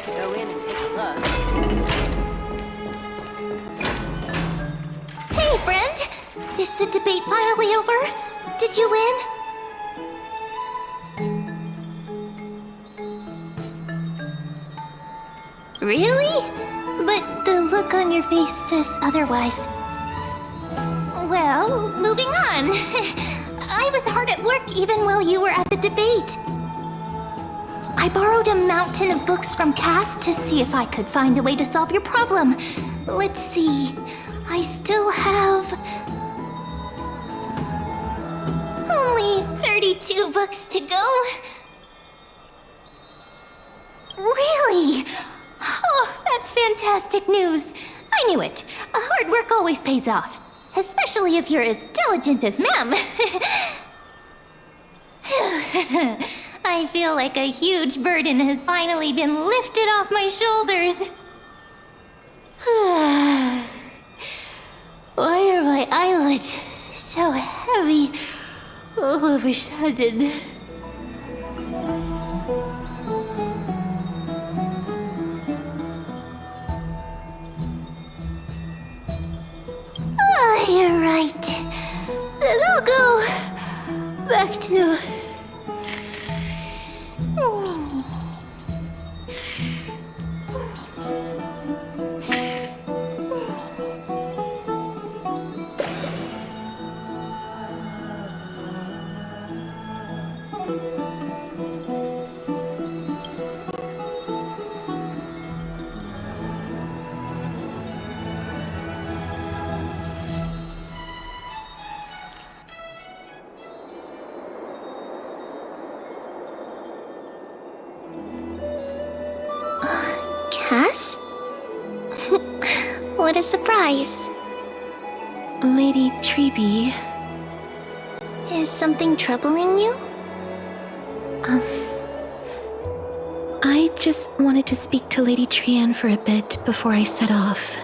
to go in and take a look. Hey, friend! Is the debate finally over? Did you win? Really? But the look on your face says otherwise. Well, moving on. I was hard at work even while you were at the debate. I borrowed a mountain of books from Cass to see if I could find a way to solve your problem. Let's see. I still have only 32 books to go. Really? Oh, that's fantastic news. I knew it. Hard work always pays off. Especially if you're as diligent as Ma'am. I feel like a huge burden has finally been lifted off my shoulders. Why are my eyelids so heavy all of a sudden? You're right. Then I'll go back to... Cass? What a surprise. Lady Treeby. Is something troubling you? I just wanted to speak to Lady Trian for a bit before I set off.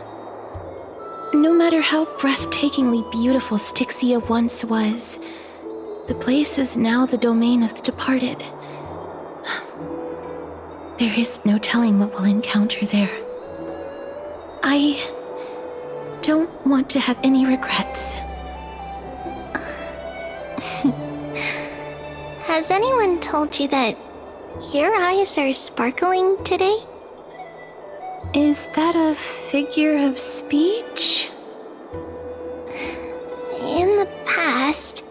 No matter how breathtakingly beautiful Styxia once was, the place is now the domain of the departed. There is no telling what we'll encounter there. I don't want to have any regrets. Has anyone told you that your eyes are sparkling today? Is that a figure of speech? In the past,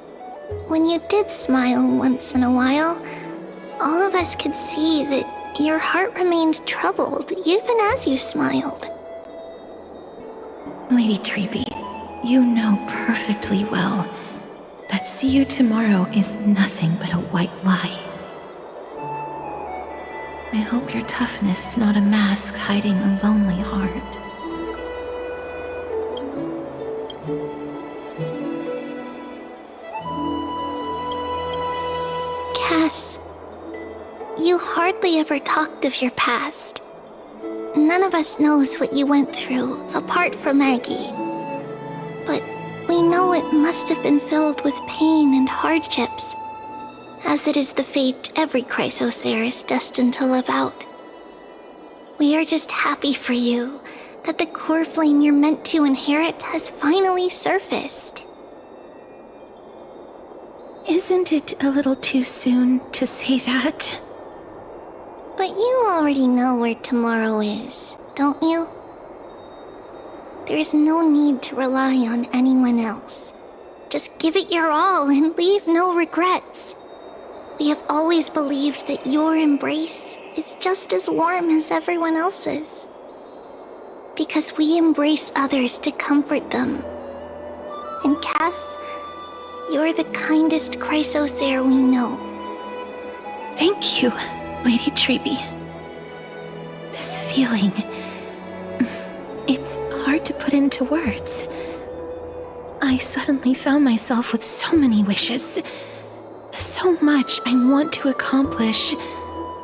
when you did smile once in a while, all of us could see that your heart remained troubled even as you smiled. Lady Treeby, you know perfectly well that see you tomorrow is nothing but a white lie. I hope your toughness is not a mask hiding a lonely heart. Cass, you hardly ever talked of your past. None of us knows what you went through, apart from Maggie. But we know it must have been filled with pain and hardships, as it is the fate every Chrysosaur is destined to live out. We are just happy for you that the core flame you're meant to inherit has finally surfaced. Isn't it a little too soon to say that? But you already know where tomorrow is, don't you? There's no need to rely on anyone else. Just give it your all and leave no regrets. We have always believed that your embrace is just as warm as everyone else's. Because we embrace others to comfort them. And Cass, you're the kindest Chrysosaur we know. Thank you, Lady Treeby. This feeling... it's hard to put into words. I suddenly found myself with so many wishes. So much I want to accomplish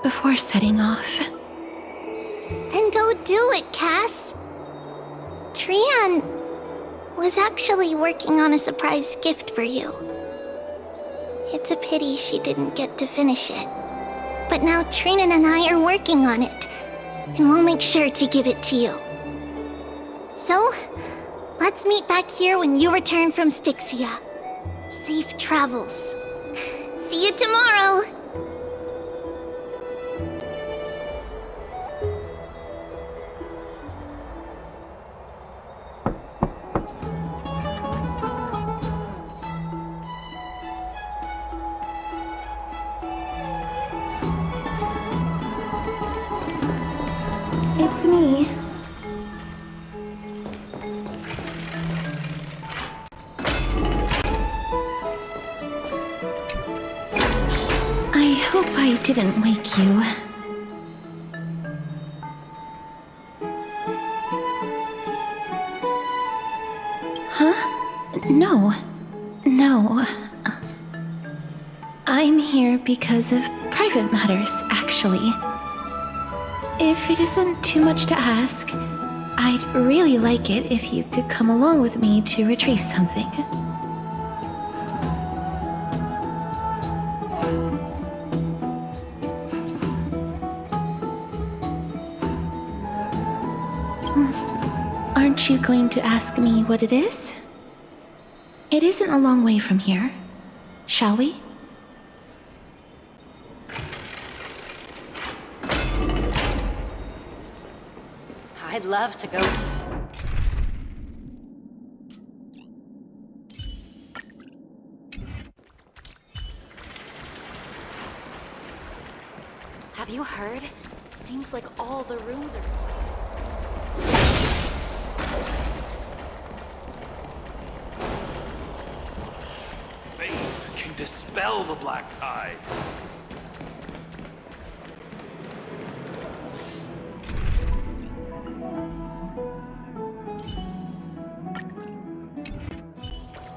before setting off. Then go do it, Cass. Trian was actually working on a surprise gift for you. It's a pity she didn't get to finish it. But now Trinan and I are working on it. and we'll make sure to give it to you. So, let's meet back here when you return from Styxia. Safe travels. See you tomorrow! It's me. I hope I didn't wake you. Huh? No. No. I'm here because of private matters, actually. If it isn't too much to ask, I'd really like it if you could come along with me to retrieve something. Aren't you going to ask me what it is? It isn't a long way from here. Shall we? I'd love to go. Have you heard? Seems like all the rooms are... They can dispel the black tide.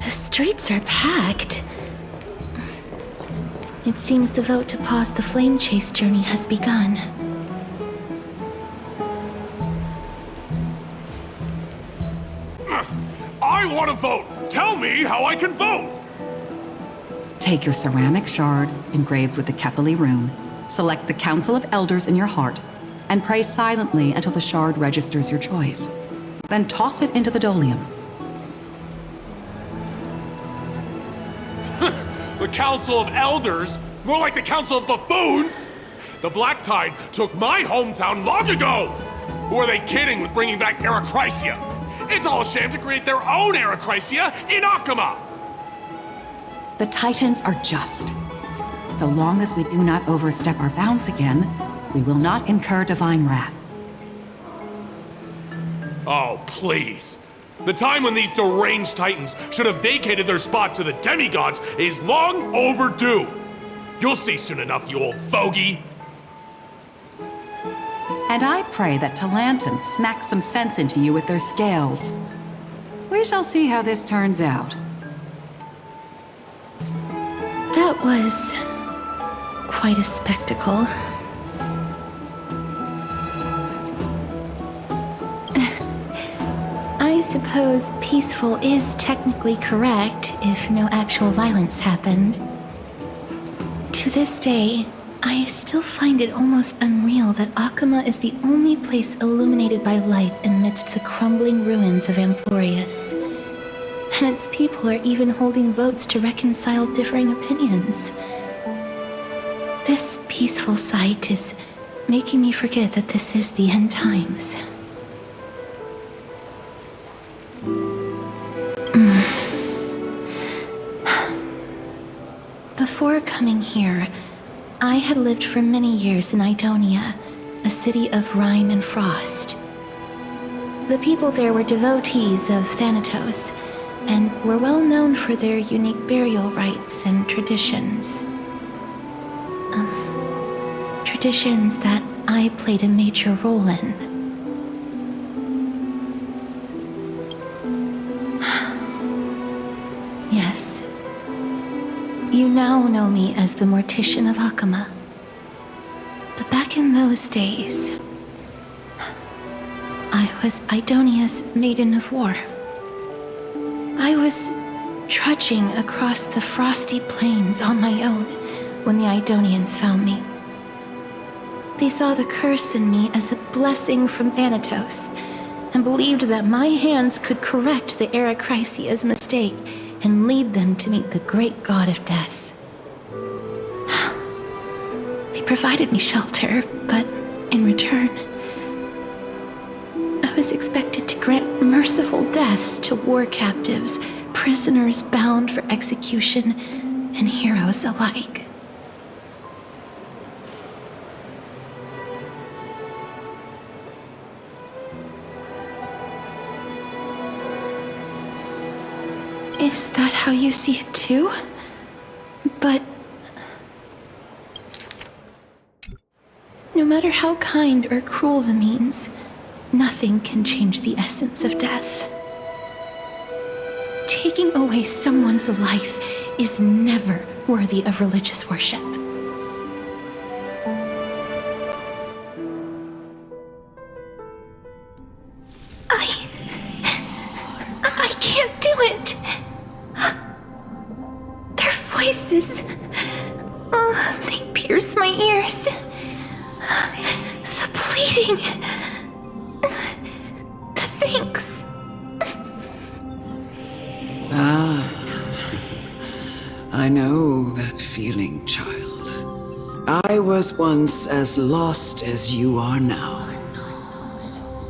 The streets are packed. It seems the vote to pause the flame chase journey has begun. I want to vote! Tell me how I can vote! Take your ceramic shard, engraved with the Kefali rune, select the Council of Elders in your heart, and pray silently until the shard registers your choice. Then toss it into the Dolium. The Council of Elders? More like the Council of Buffoons! The Black Tide took my hometown long ago! Who are they kidding with bringing back Eracrycia? It's all a sham to create their own Eracrycia in Akama! The Titans are just. So long as we do not overstep our bounds again, we will not incur divine wrath. Oh, please. The time when these deranged Titans should have vacated their spot to the demigods is long overdue. You'll see soon enough, you old fogey. And I pray that Talanton smacks some sense into you with their scales. We shall see how this turns out. That was quite a spectacle. I suppose peaceful is technically correct if no actual violence happened. To this day, I still find it almost unreal that Akama is the only place illuminated by light amidst the crumbling ruins of Amphorius. And its people are even holding votes to reconcile differing opinions. This peaceful sight is making me forget that this is the end times. Before coming here, I had lived for many years in Idonia, a city of rime and frost. The people there were devotees of Thanatos, and were well known for their unique burial rites and traditions. Traditions that I played a major role in. Yes. You now know me as the Mortician of Akama. But back in those days, I was Idonia's Maiden of War. I was trudging across the frosty plains on my own when the Idonians found me. They saw the curse in me as a blessing from Thanatos, and believed that my hands could correct the Eracrisia's mistake and lead them to meet the great god of death. They provided me shelter, but in return, I was expected to grant merciful deaths to war captives, prisoners bound for execution, and heroes alike. Is that how you see it too? But no matter how kind or cruel the means, nothing can change the essence of death. Taking away someone's life is never worthy of religious worship. I can't do it. Their voices, they pierce my ears. The pleading, the thanks. I know that feeling, child. I was once as lost as you are now.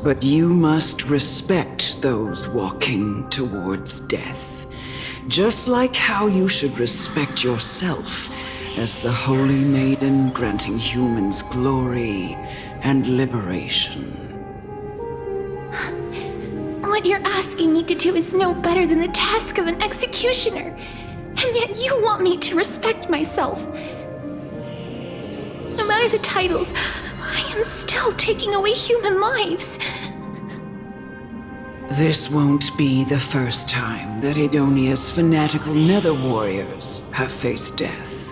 But you must respect those walking towards death, just like how you should respect yourself as the Holy Maiden granting humans glory and liberation. What you're asking me to do is no better than the task of an executioner, and yet you want me to respect myself. No matter the titles, I am still taking away human lives. This won't be the first time that Edonia's fanatical nether warriors have faced death.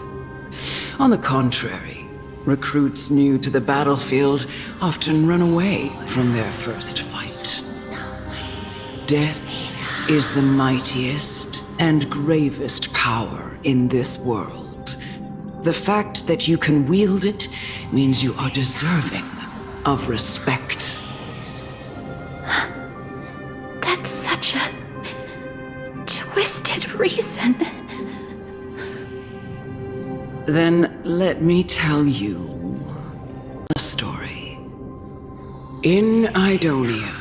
On the contrary, recruits new to the battlefield often run away from their first fight. Death is the mightiest and gravest power in this world. The fact that you can wield it means you are deserving of respect. That's such a twisted reason. Then let me tell you a story. In Idonia,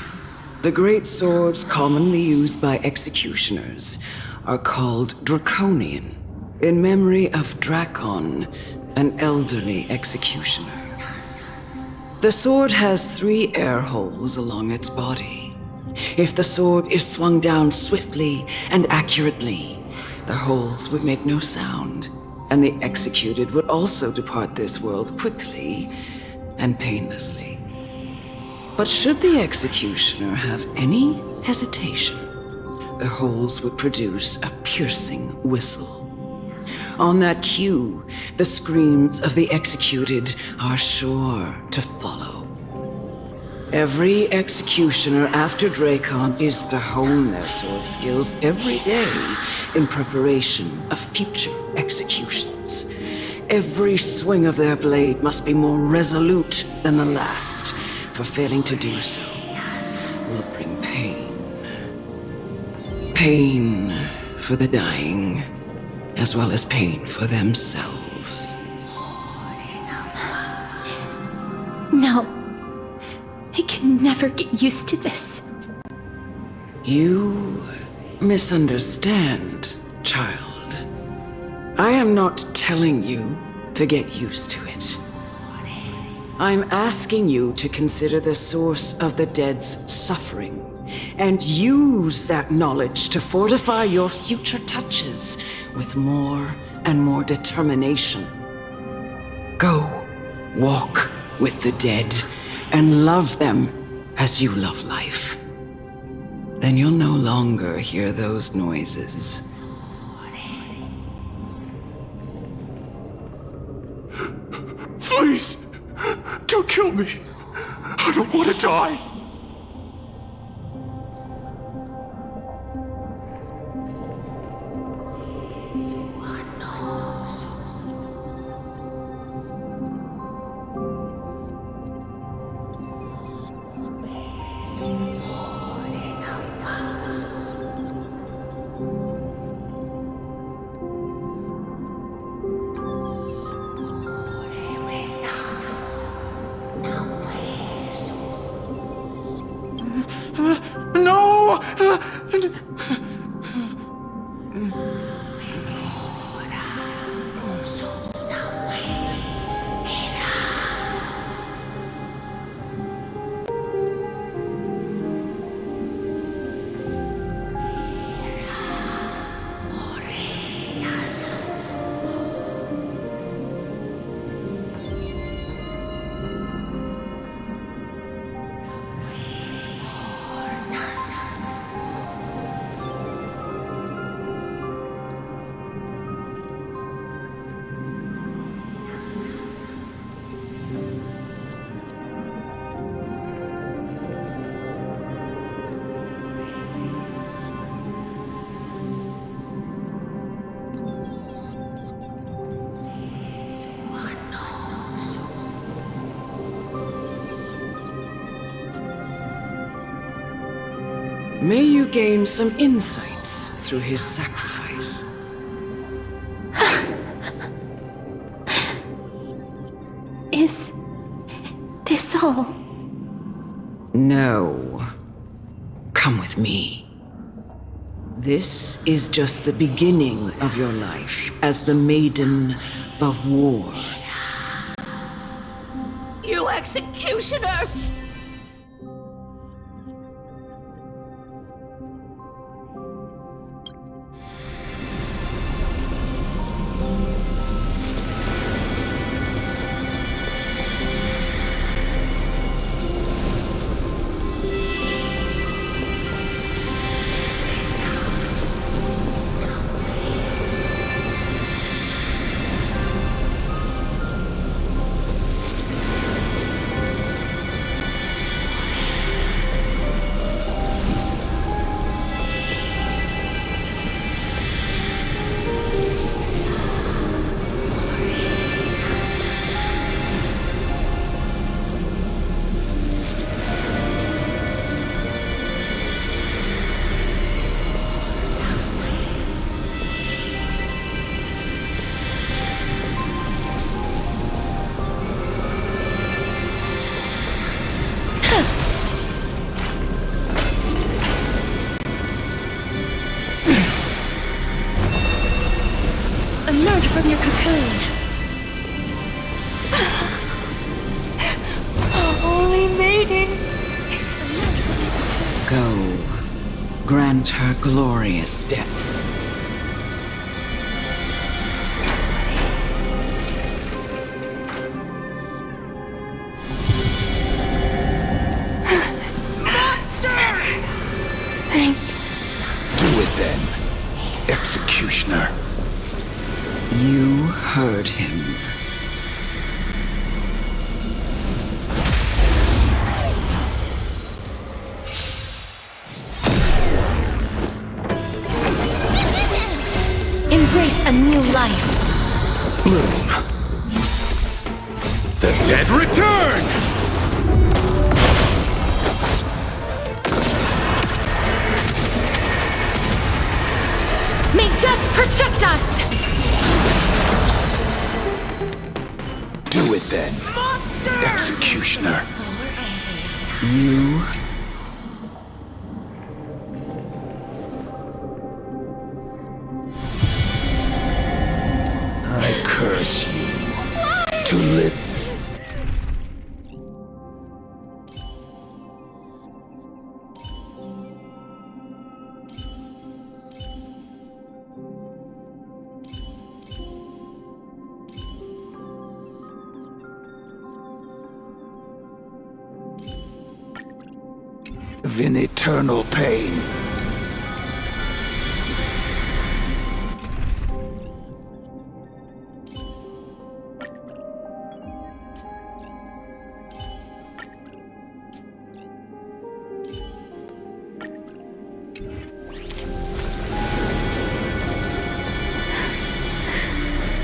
the great swords commonly used by executioners are called Draconian, in memory of Drakon, an elderly executioner. The sword has 3 air holes along its body. If the sword is swung down swiftly and accurately, the holes would make no sound, and the executed would also depart this world quickly and painlessly. But should the executioner have any hesitation, the holes would produce a piercing whistle. On that cue, the screams of the executed are sure to follow. Every executioner after Drakon is to hone their sword skills every day in preparation of future executions. Every swing of their blade must be more resolute than the last, for failing to do so will bring pain. Pain for the dying, as well as pain for themselves. No. I can never get used to this. You misunderstand, child. I am not telling you to get used to it. I'm asking you to consider the source of the dead's suffering and use that knowledge to fortify your future touches with more and more determination. Go, walk with the dead and love them as you love life. Then you'll no longer hear those noises. Please, don't kill me. I don't want to die. May you gain some insights through his sacrifice. Is this all? No. Come with me. This is just the beginning of your life as the Maiden of War. You executioner! Emerge from your cocoon. Holy maiden! Go. Grant her glorious death. Do it then, executioner. You heard him. Embrace a new life. Bloom. The dead return! May death protect us! Do it then, executioner. You I curse you to live. In eternal pain.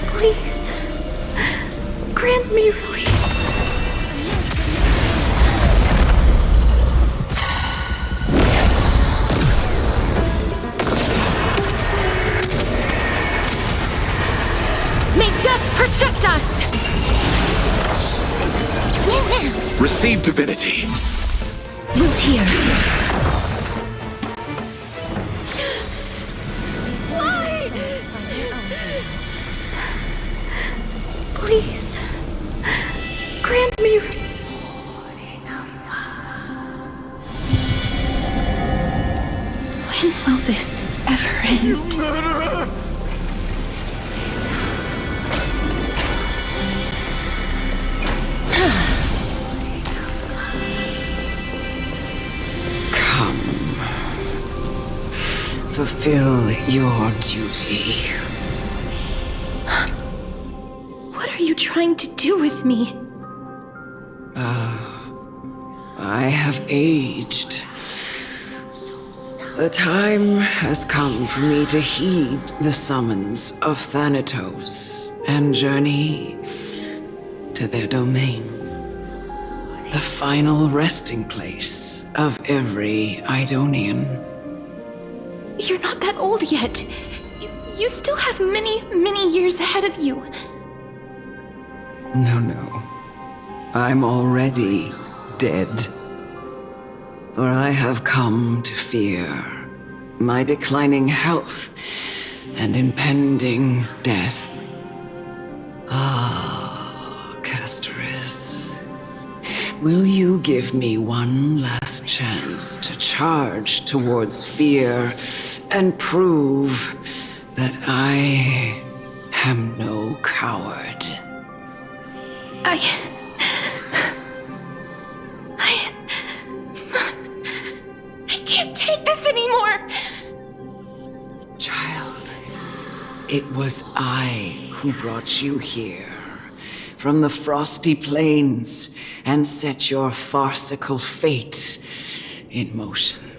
Please, grant me release. May death protect us! Receive divinity. Root here. Please, grant me. When will this ever end? Come. Fulfill your duty. What are you trying to do with me? I have aged. The time has come for me to heed the summons of Thanatos and journey to their domain. The final resting place of every Idonian. You're not that old yet. You still have many, many years ahead of you. No. I'm already dead. For I have come to fear my declining health and impending death. Ah, Castoris. Will you give me one last chance to charge towards fear and prove that I am no coward? I can't take this anymore! Child, it was I who brought you here from the frosty plains and set your farcical fate in motion.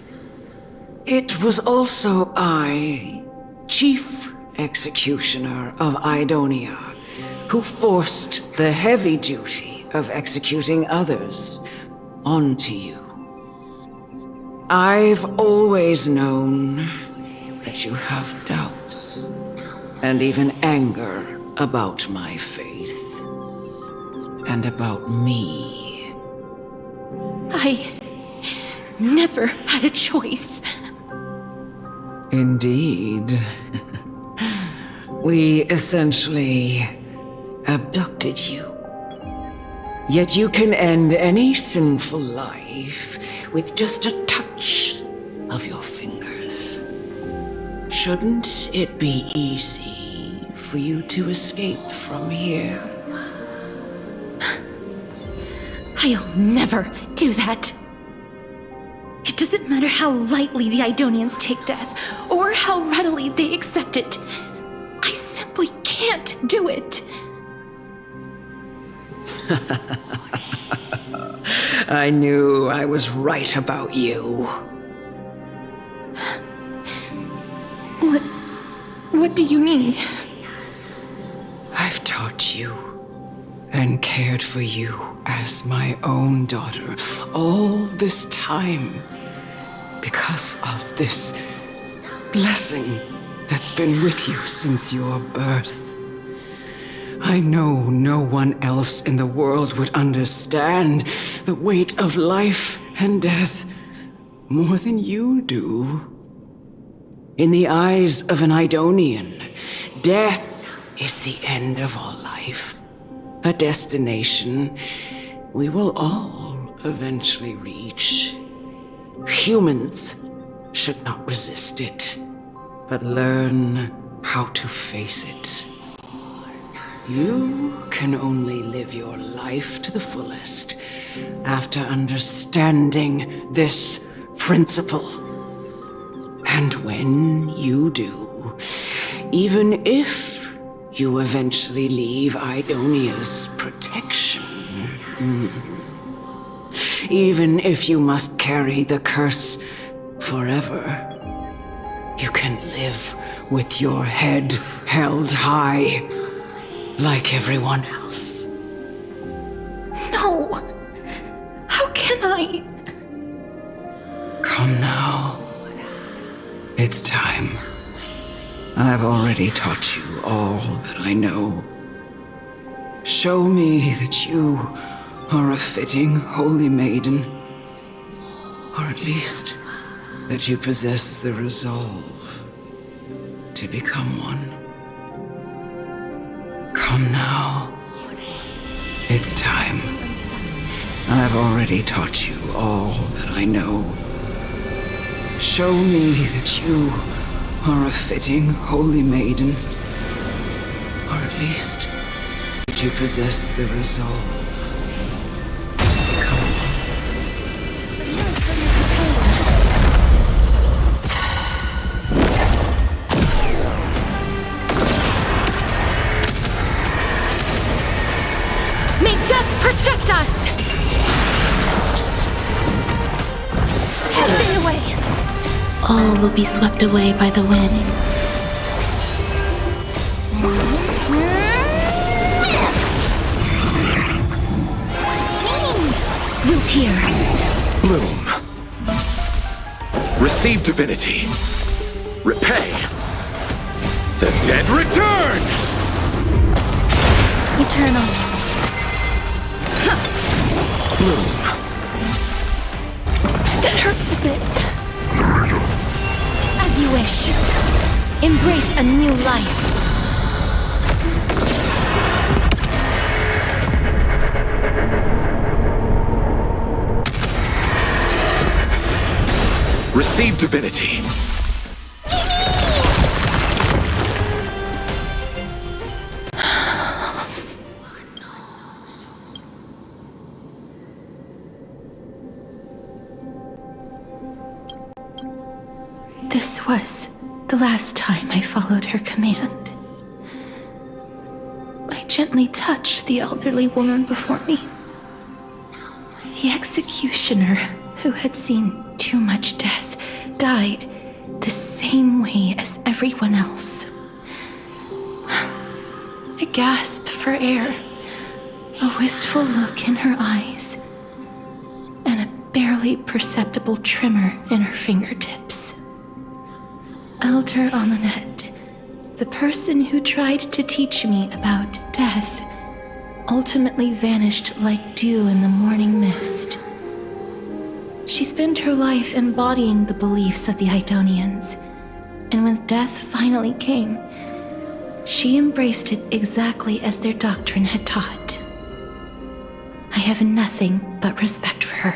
It was also I, Chief Executioner of Idonia, who forced the heavy duty of executing others onto you. I've always known that you have doubts and even anger about my faith and about me. I never had a choice. Indeed. We essentially abducted you. Yet you can end any sinful life with just a touch of your fingers. Shouldn't it be easy for you to escape from here? I'll never do that. It doesn't matter how lightly the Idonians take death, or how readily they accept it. I simply can't do it. I knew I was right about you. What do you mean? I've taught you and cared for you as my own daughter all this time because of this blessing that's been with you since your birth. I know no one else in the world would understand the weight of life and death more than you do. In the eyes of an Idonian, death is the end of all life. A destination we will all eventually reach. Humans should not resist it, but learn how to face it. You can only live your life to the fullest after understanding this principle. And when you do, even if you eventually leave Idonia's protection, even if you must carry the curse forever, you can live with your head held high, like everyone else. No! How can I? Come now. It's time. I've already taught you all that I know. Show me that you are a fitting holy maiden, or at least that you possess the resolve to become one. Come now. It's time. I've already taught you all that I know. Show me that you are a fitting holy maiden. Or at least, that you possess the resolve to become one. May death protect us! Stay away. All will be swept away by the wind. Root here. Bloom. Receive divinity. Repay. The dead return! Eternal. Bloom. That hurts a bit. As you wish. Embrace a new life. Receive divinity. This was the last time I followed her command. I gently touched the elderly woman before me. The executioner, who had seen too much death, died the same way as everyone else. I gasped for air, a wistful look in her eyes, and a barely perceptible tremor in her fingertips. Elder Amunet, the person who tried to teach me about death, ultimately vanished like dew in the morning mist. She spent her life embodying the beliefs of the Idonians, and when death finally came, she embraced it exactly as their doctrine had taught. I have nothing but respect for her.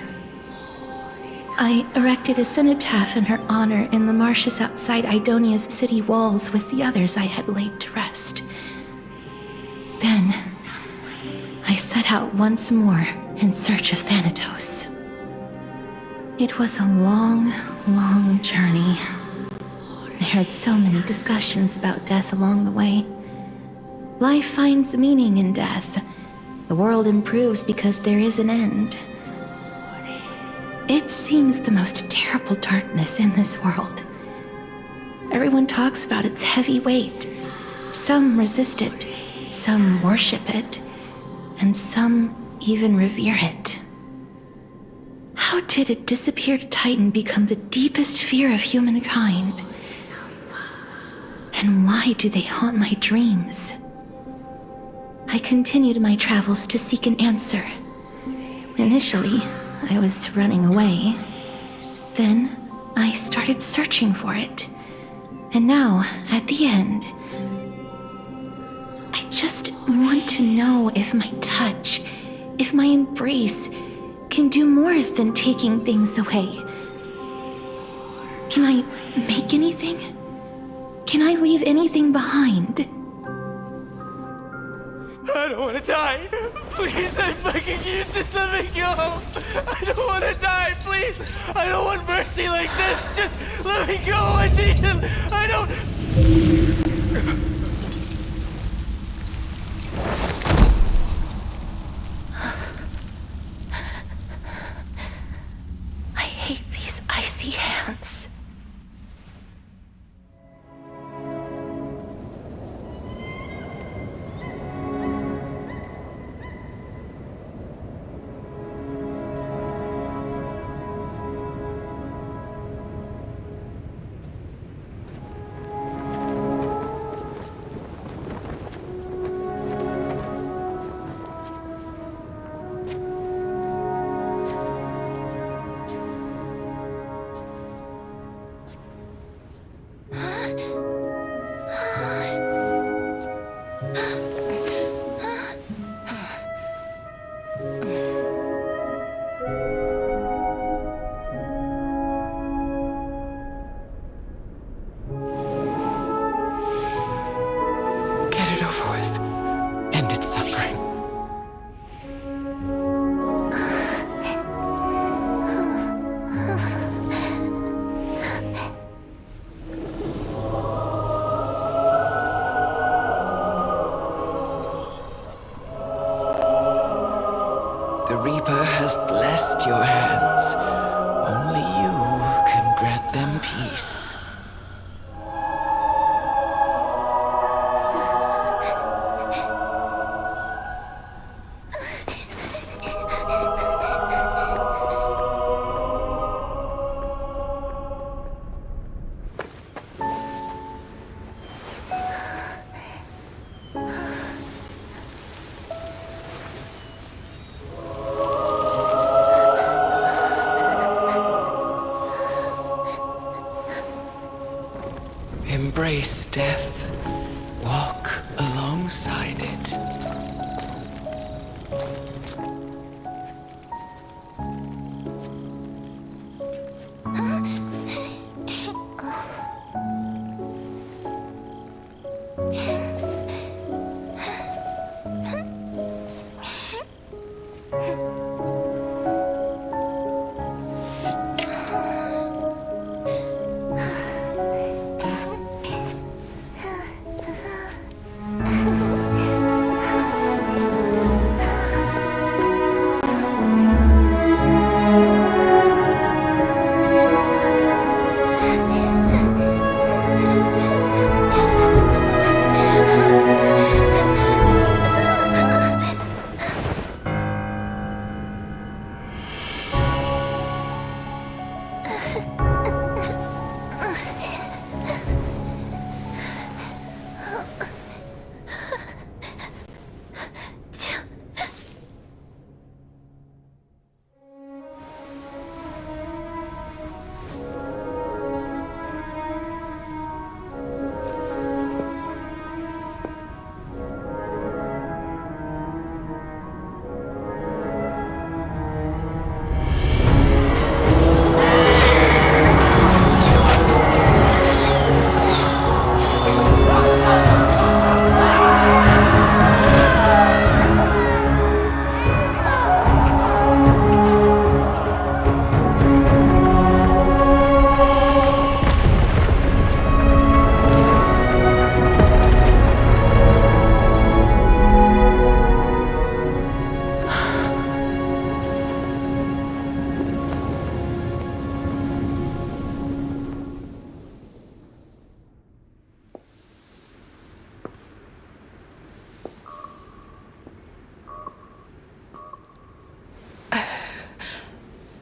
I erected a cenotaph in her honor in the marshes outside Idonia's city walls with the others I had laid to rest. Then, I set out once more in search of Thanatos. It was a long, long journey. I heard so many discussions about death along the way. Life finds meaning in death. The world improves because there is an end. It seems the most terrible darkness in this world. Everyone talks about its heavy weight. Some resist it, some worship it, and some even revere it. How did a disappeared titan become the deepest fear of humankind? And why do they haunt my dreams? I continued my travels to seek an answer. Initially, I was running away. Then, I started searching for it. And now, at the end, I just want to know if my touch, if my embrace, can do more than taking things away. Can I make anything? Can I leave anything behind? I don't want to die. Please, I'm begging you, just let me go. I don't want to die, please. I don't want mercy like this. Just let me go. I need it. I don't... I hate these icy hands. over with. End its suffering. The Reaper has blessed your hands. Only you can grant them peace. Embrace death. Walk alongside it.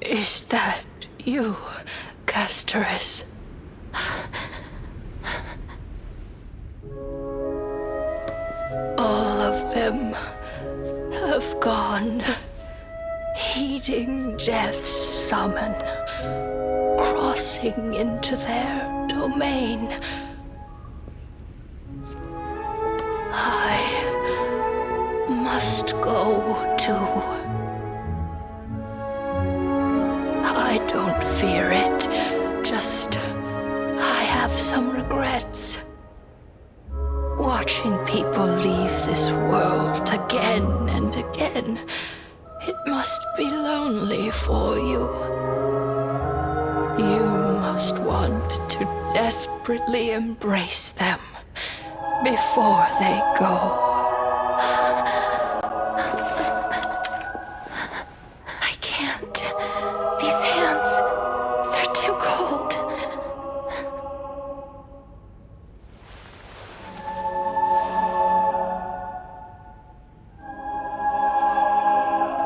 Is that you, Castoris? All of them have gone, heeding death's summon, crossing into their domain. I must go too. I don't fear it, just I have some regrets. Watching people leave this world again and again, it must be lonely for you. You must want to desperately embrace them before they go. I can't. These hands, they're too cold.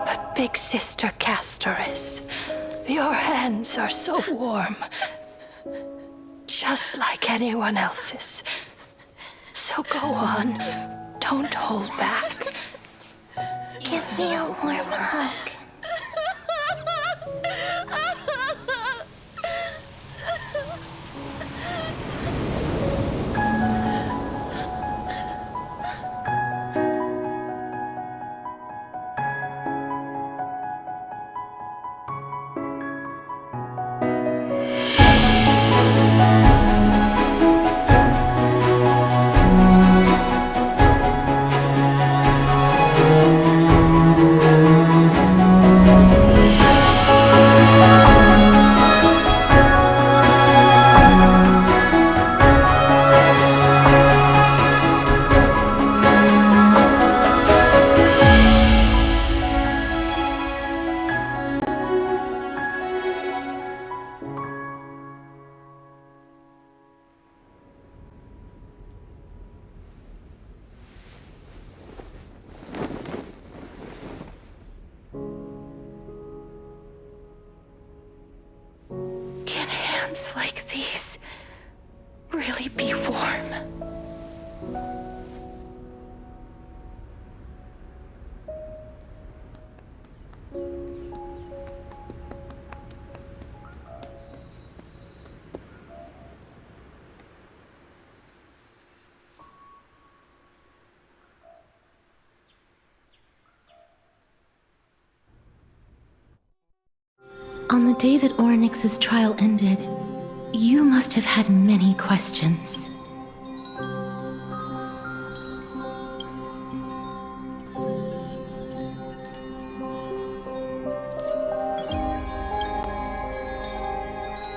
But Big Sister Castoris, your hands are so warm. Just like anyone else's. So go on. Don't hold back. Give me a warm hug. hands like these really be warm? On the day that Ornyx's trial ended, you must have had many questions.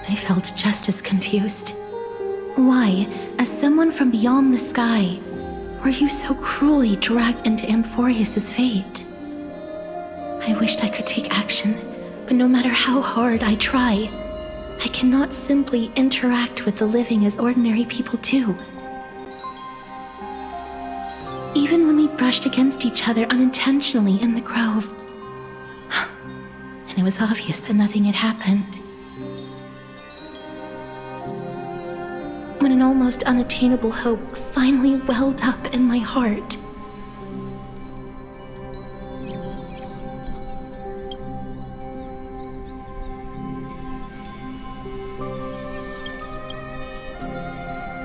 I felt just as confused. Why, as someone from beyond the sky, were you so cruelly dragged into Amphorius's fate? I wished I could take action, but no matter how hard I try, I cannot simply interact with the living as ordinary people do. Even when we brushed against each other unintentionally in the grove, and it was obvious that nothing had happened. When an almost unattainable hope finally welled up in my heart,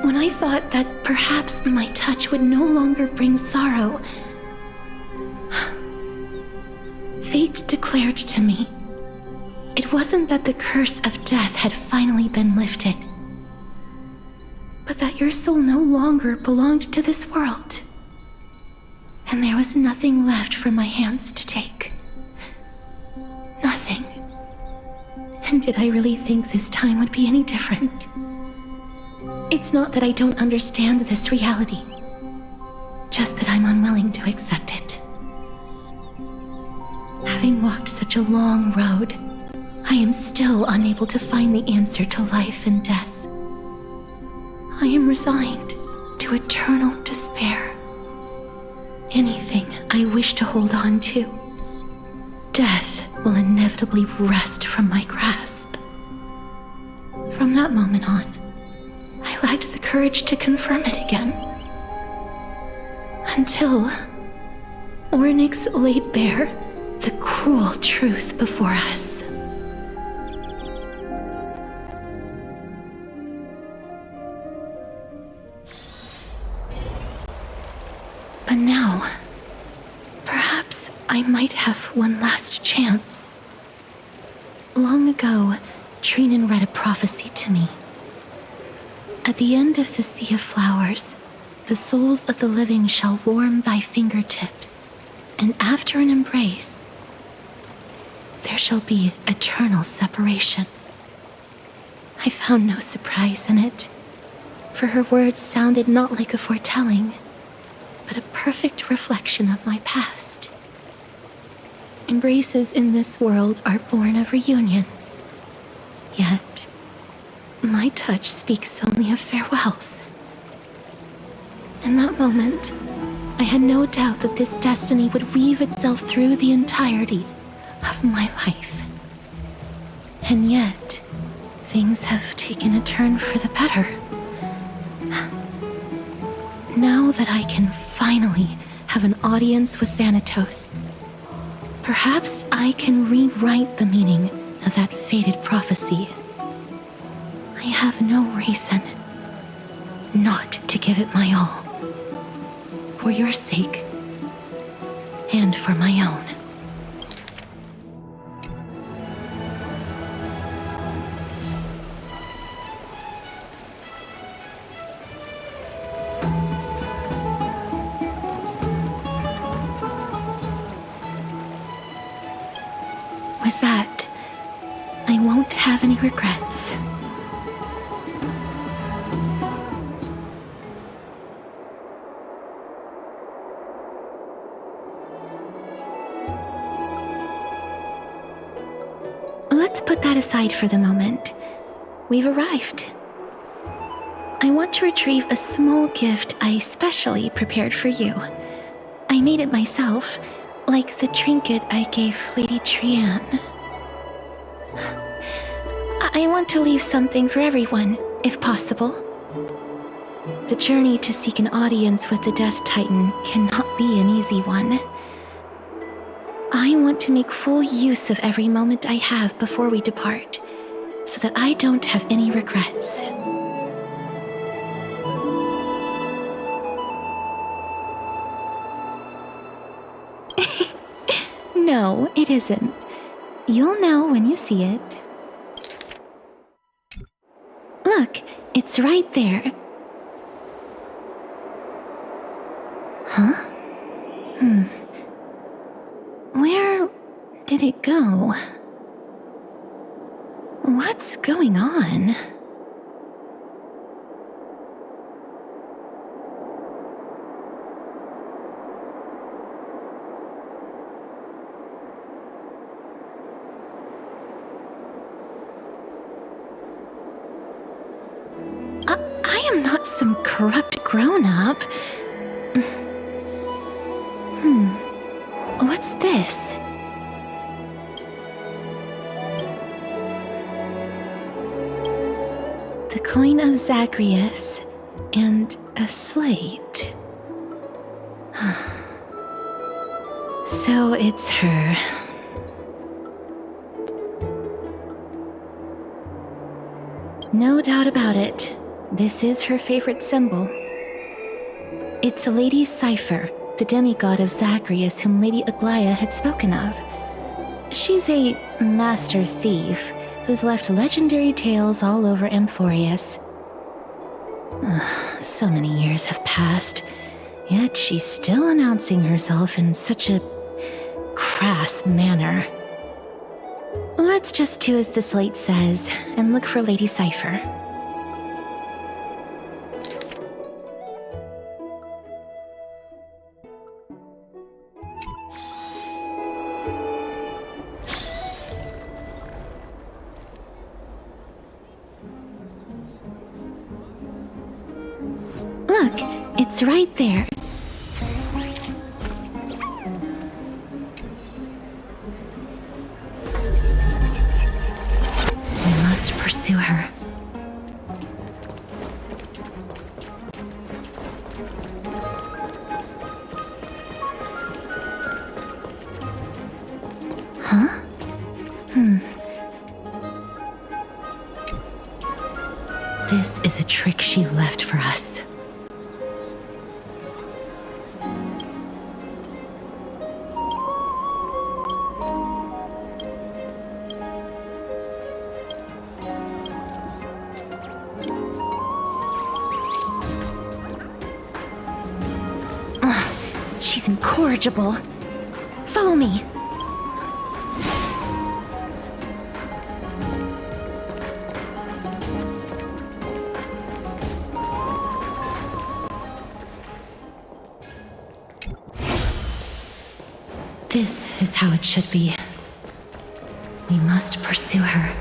when I thought that perhaps my touch would no longer bring sorrow, fate declared to me it wasn't that the curse of death had finally been lifted, but that your soul no longer belonged to this world, and there was nothing left for my hands to take. Nothing. And did I really think this time would be any different? It's not that I don't understand this reality, just that I'm unwilling to accept it. Having walked such a long road, I am still unable to find the answer to life and death. I am resigned to eternal despair. Anything I wish to hold on to, death will inevitably wrest from my grasp. From that moment on, I lacked the courage to confirm it again. Until Ornyx laid bare the cruel truth before us. But now, perhaps I might have one last chance. Long ago, Trinan read a prophecy to me. At the end of the Sea of Flowers, the souls of the living shall warm thy fingertips, and after an embrace, there shall be eternal separation. I found no surprise in it, for her words sounded not like a foretelling, but a perfect reflection of my past. Embraces in this world are born of reunions, yet my touch speaks only of farewells. In that moment, I had no doubt that this destiny would weave itself through the entirety of my life. And yet, things have taken a turn for the better. Now that I can finally have an audience with Thanatos, perhaps I can rewrite the meaning of that fated prophecy. I have no reason not to give it my all. For your sake, and for my own. With that, I won't have any regrets. Let's put that aside for the moment. We've arrived. I want to retrieve a small gift I specially prepared for you. I made it myself, like the trinket I gave Lady Trian. I want to leave something for everyone, if possible. The journey to seek an audience with the Death Titan cannot be an easy one. I want to make full use of every moment I have before we depart, so that I don't have any regrets. No, it isn't. You'll know when you see it. Look, it's right there. Huh? Where did it go? What's going on? I am not some corrupt grown-up. What's this? The coin of Zagreus and a slate. So it's her. No doubt about it. This is her favorite symbol. It's a Lady Cipher, the demigod of Zagreus whom Lady Aglaia had spoken of. She's a master thief who's left legendary tales all over Amphorius. So many years have passed, yet she's still announcing herself in such a crass manner. Let's just do as the slate says and look for Lady Cipher. Look, it's right there. We must pursue her. Huh? This is a trick she left for us. She's incorrigible. Follow me. This is how it should be. We must pursue her.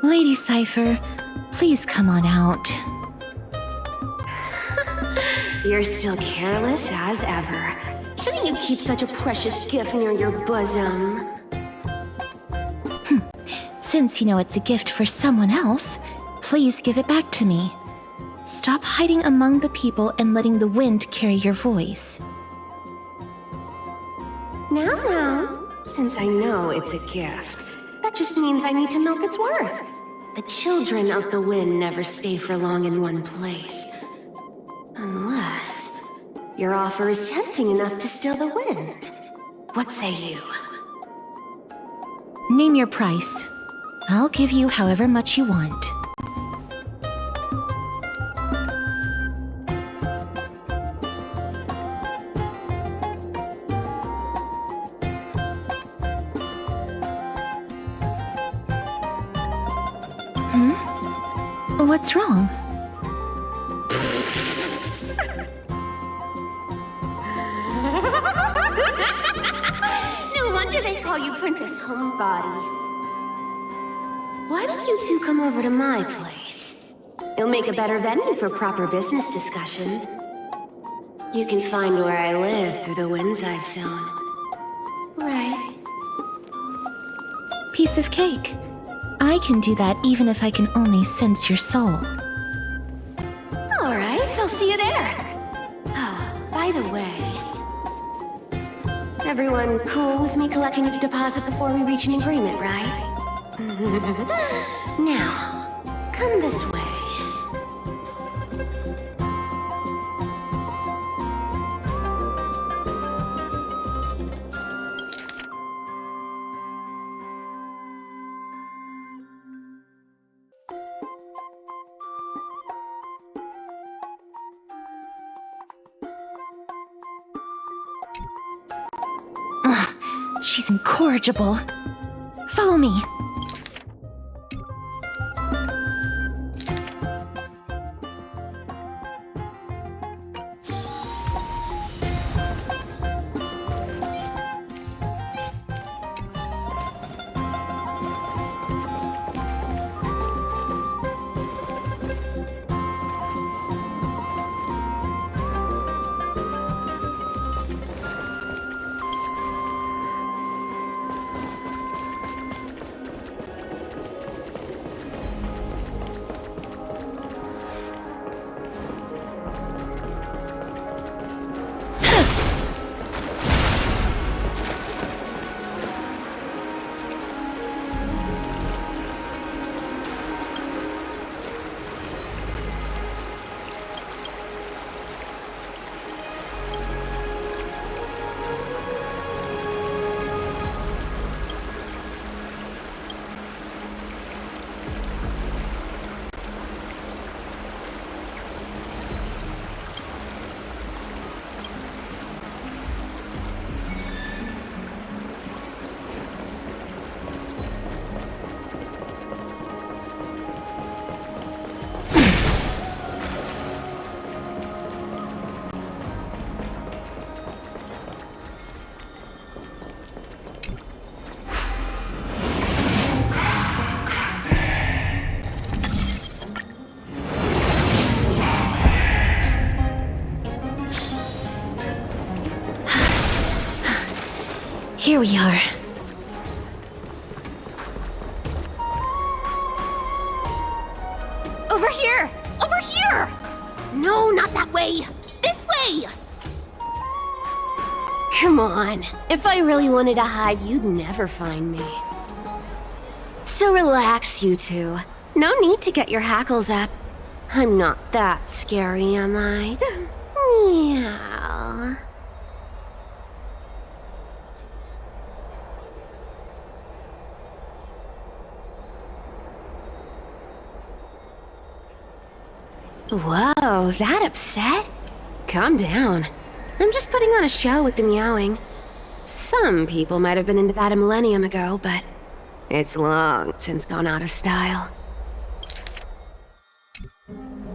Lady Cipher, please come on out. You're still careless as ever. Shouldn't you keep such a precious gift near your bosom? Since you know it's a gift for someone else, please give it back to me. Stop hiding among the people and letting the wind carry your voice. Now, since I know it's a gift, that just means I need to milk its worth. The children of the wind never stay for long in one place. Unless your offer is tempting enough to still the wind. What say you? Name your price. I'll give you however much you want. What's wrong? No wonder they call you Princess Homebody. Why don't you two come over to my place? It'll make a better venue for proper business discussions. You can find where I live through the winds I've sown. Right. Piece of cake. I can do that even if I can only sense your soul. All right, I'll see you there. By the way, everyone cool with me collecting a deposit before we reach an agreement, right? Now, come this way. She's incorrigible. Follow me. Here we are. Over here! Over here! No, not that way! This way! Come on. If I really wanted to hide, you'd never find me. So relax, you two. No need to get your hackles up. I'm not that scary, am I? Meow. Whoa, that upset? Calm down. I'm just putting on a show with the meowing. Some people might have been into that a millennium ago, but it's long since gone out of style.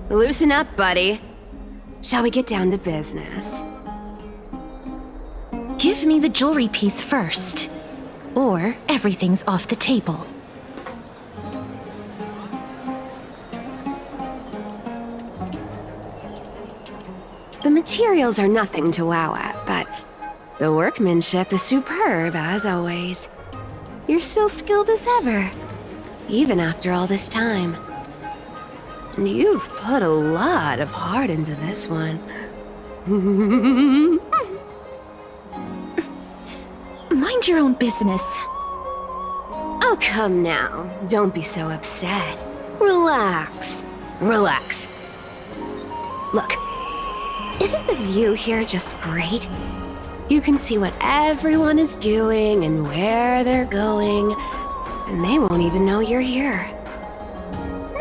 Loosen up, buddy. Shall we get down to business? Give me the jewelry piece first, or everything's off the table. The materials are nothing to wow at, but the workmanship is superb, as always. You're still skilled as ever, even after all this time. And you've put a lot of heart into this one. Mind your own business. Oh, come now. Don't be so upset. Relax. Relax. Look. Isn't the view here just great? You can see what everyone is doing and where they're going, and they won't even know you're here.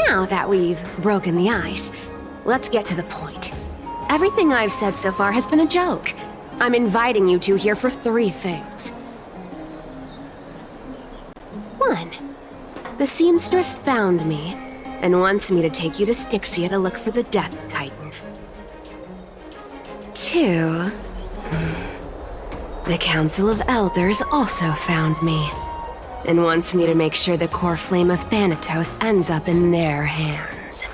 Now that we've broken the ice, let's get to the point. Everything I've said so far has been a joke. I'm inviting you two here for 3 things. 1, The seamstress found me and wants me to take you to Styxia to look for the Death Titan. 2. The Council of Elders also found me and wants me to make sure the core flame of Thanatos ends up in their hands.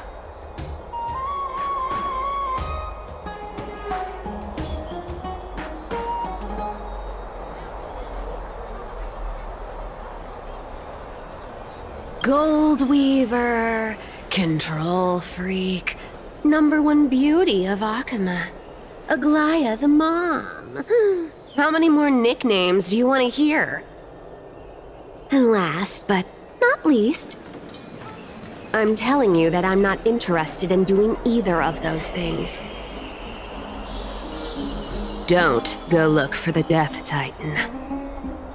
Gold Weaver, Control Freak, #1 beauty of Akama, Aglaya the Mom. How many more nicknames do you want to hear? And last but not least, I'm telling you that I'm not interested in doing either of those things. Don't go look for the Death Titan.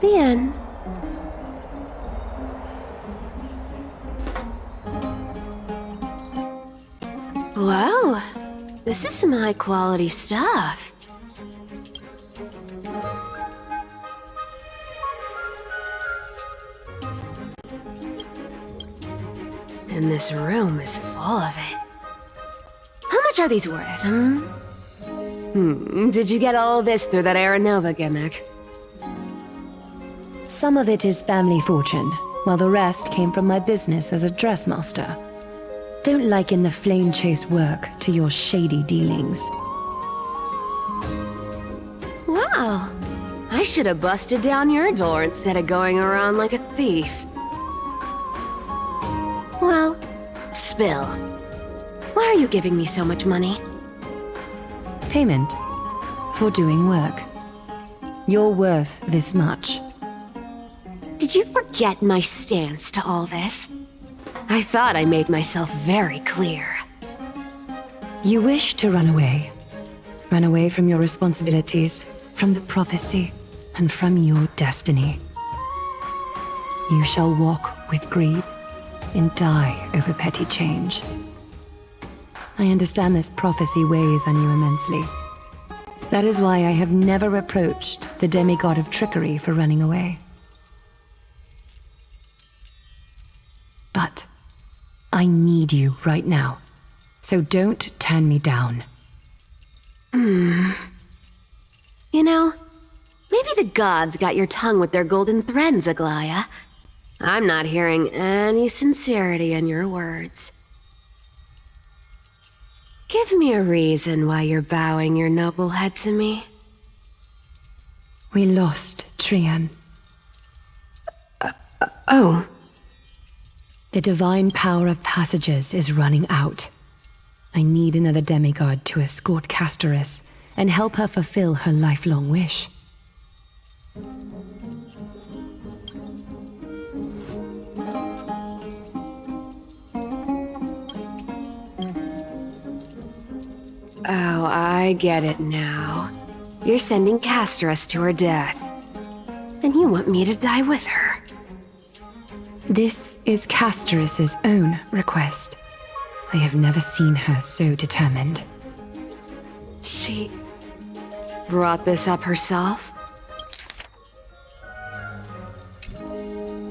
The end. Wow, this is some high-quality stuff. And this room is full of it. How much are these worth, Did you get all this through that Aranova gimmick? Some of it is family fortune, while the rest came from my business as a dressmaster. Don't liken the flame chase work to your shady dealings. Wow, I should have busted down your door instead of going around like a thief. Well, spill. Why are you giving me so much money? Payment for doing work. You're worth this much. Did you forget my stance to all this? I thought I made myself very clear. You wish to run away. Run away from your responsibilities, from the prophecy, and from your destiny. You shall walk with greed and die over petty change. I understand this prophecy weighs on you immensely. That is why I have never approached the demigod of trickery for running away. But I need you right now, so don't turn me down. You know, maybe the gods got your tongue with their golden threads, Aglaya. I'm not hearing any sincerity in your words. Give me a reason why you're bowing your noble head to me. We lost Trian. Oh. The divine power of passages is running out. I need another demigod to escort Castorus and help her fulfill her lifelong wish. Oh, I get it now. You're sending Castorus to her death. And you want me to die with her. This is Castorus's own request. I have never seen her so determined. She brought this up herself?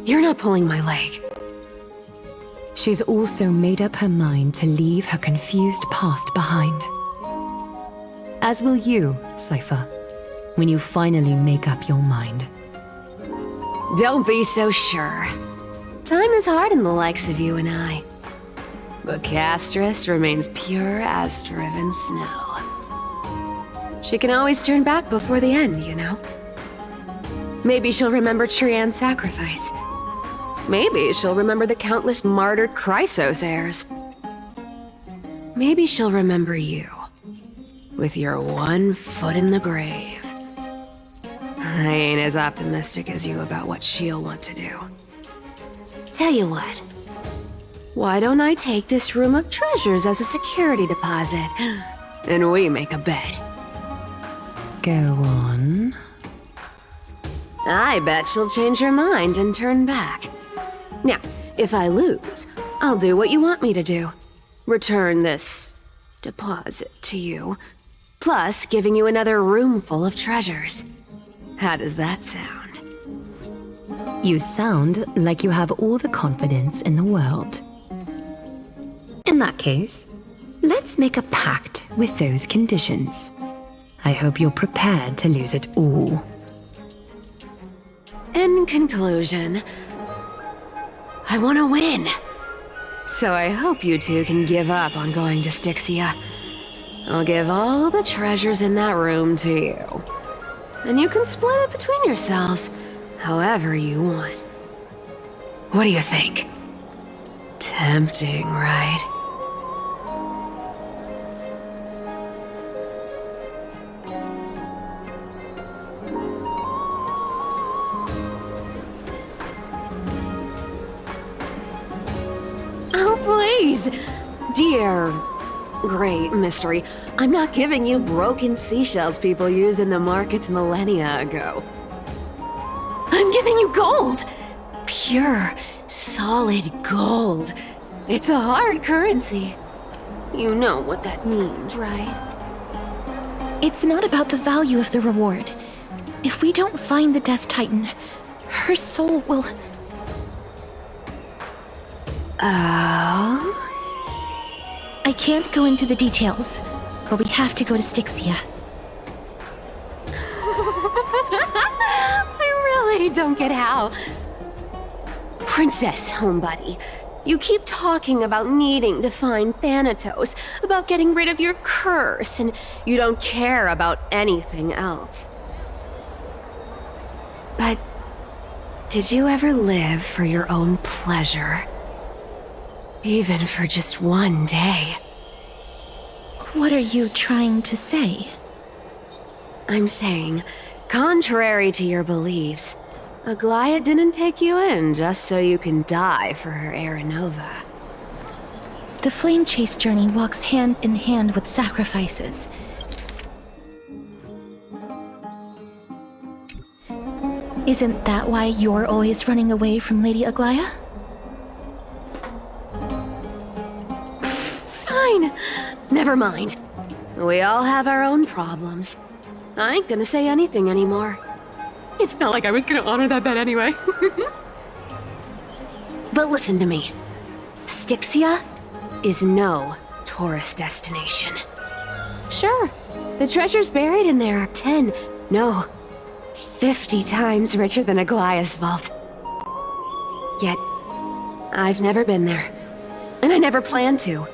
You're not pulling my leg. She's also made up her mind to leave her confused past behind. As will you, Cypher, when you finally make up your mind. Don't be so sure. Time is hard in the likes of you and I. But Castorus remains pure as driven snow. She can always turn back before the end, you know? Maybe she'll remember Trian's sacrifice. Maybe she'll remember the countless martyred Chrysos heirs. Maybe she'll remember you, with your one foot in the grave. I ain't as optimistic as you about what she'll want to do. Tell you what, why don't I take this room of treasures as a security deposit, and we make a bet? Go on. I bet she'll change her mind and turn back. Now, if I lose, I'll do what you want me to do. Return this deposit to you, plus giving you another room full of treasures. How does that sound? You sound like you have all the confidence in the world. In that case, let's make a pact with those conditions. I hope you're prepared to lose it all. In conclusion, I want to win. So I hope you two can give up on going to Styxia. I'll give all the treasures in that room to you. And you can split it between yourselves however you want. What do you think? Tempting, right? Oh, please! Dear great mystery, I'm not giving you broken seashells people use in the markets millennia ago. I'm giving you gold! Pure, solid gold. It's a hard currency. You know what that means, right? It's not about the value of the reward. If we don't find the Death Titan, her soul will... Oh? I can't go into the details, but we have to go to Styxia. I really don't get how. Princess, homebuddy, you keep talking about needing to find Thanatos, about getting rid of your curse, and you don't care about anything else. But did you ever live for your own pleasure? Even for just one day? What are you trying to say? I'm saying, contrary to your beliefs, Aglaia didn't take you in just so you can die for her Aranova. The flame chase journey walks hand in hand with sacrifices. Isn't that why you're always running away from Lady Aglaia? Fine. Never mind. We all have our own problems. I ain't gonna say anything anymore. It's not like I was gonna honor that bet anyway. But listen to me. Styxia is no tourist destination. Sure, the treasures buried in there are 10, no, 50 times richer than Aglaia's vault. Yet, I've never been there. And I never plan to.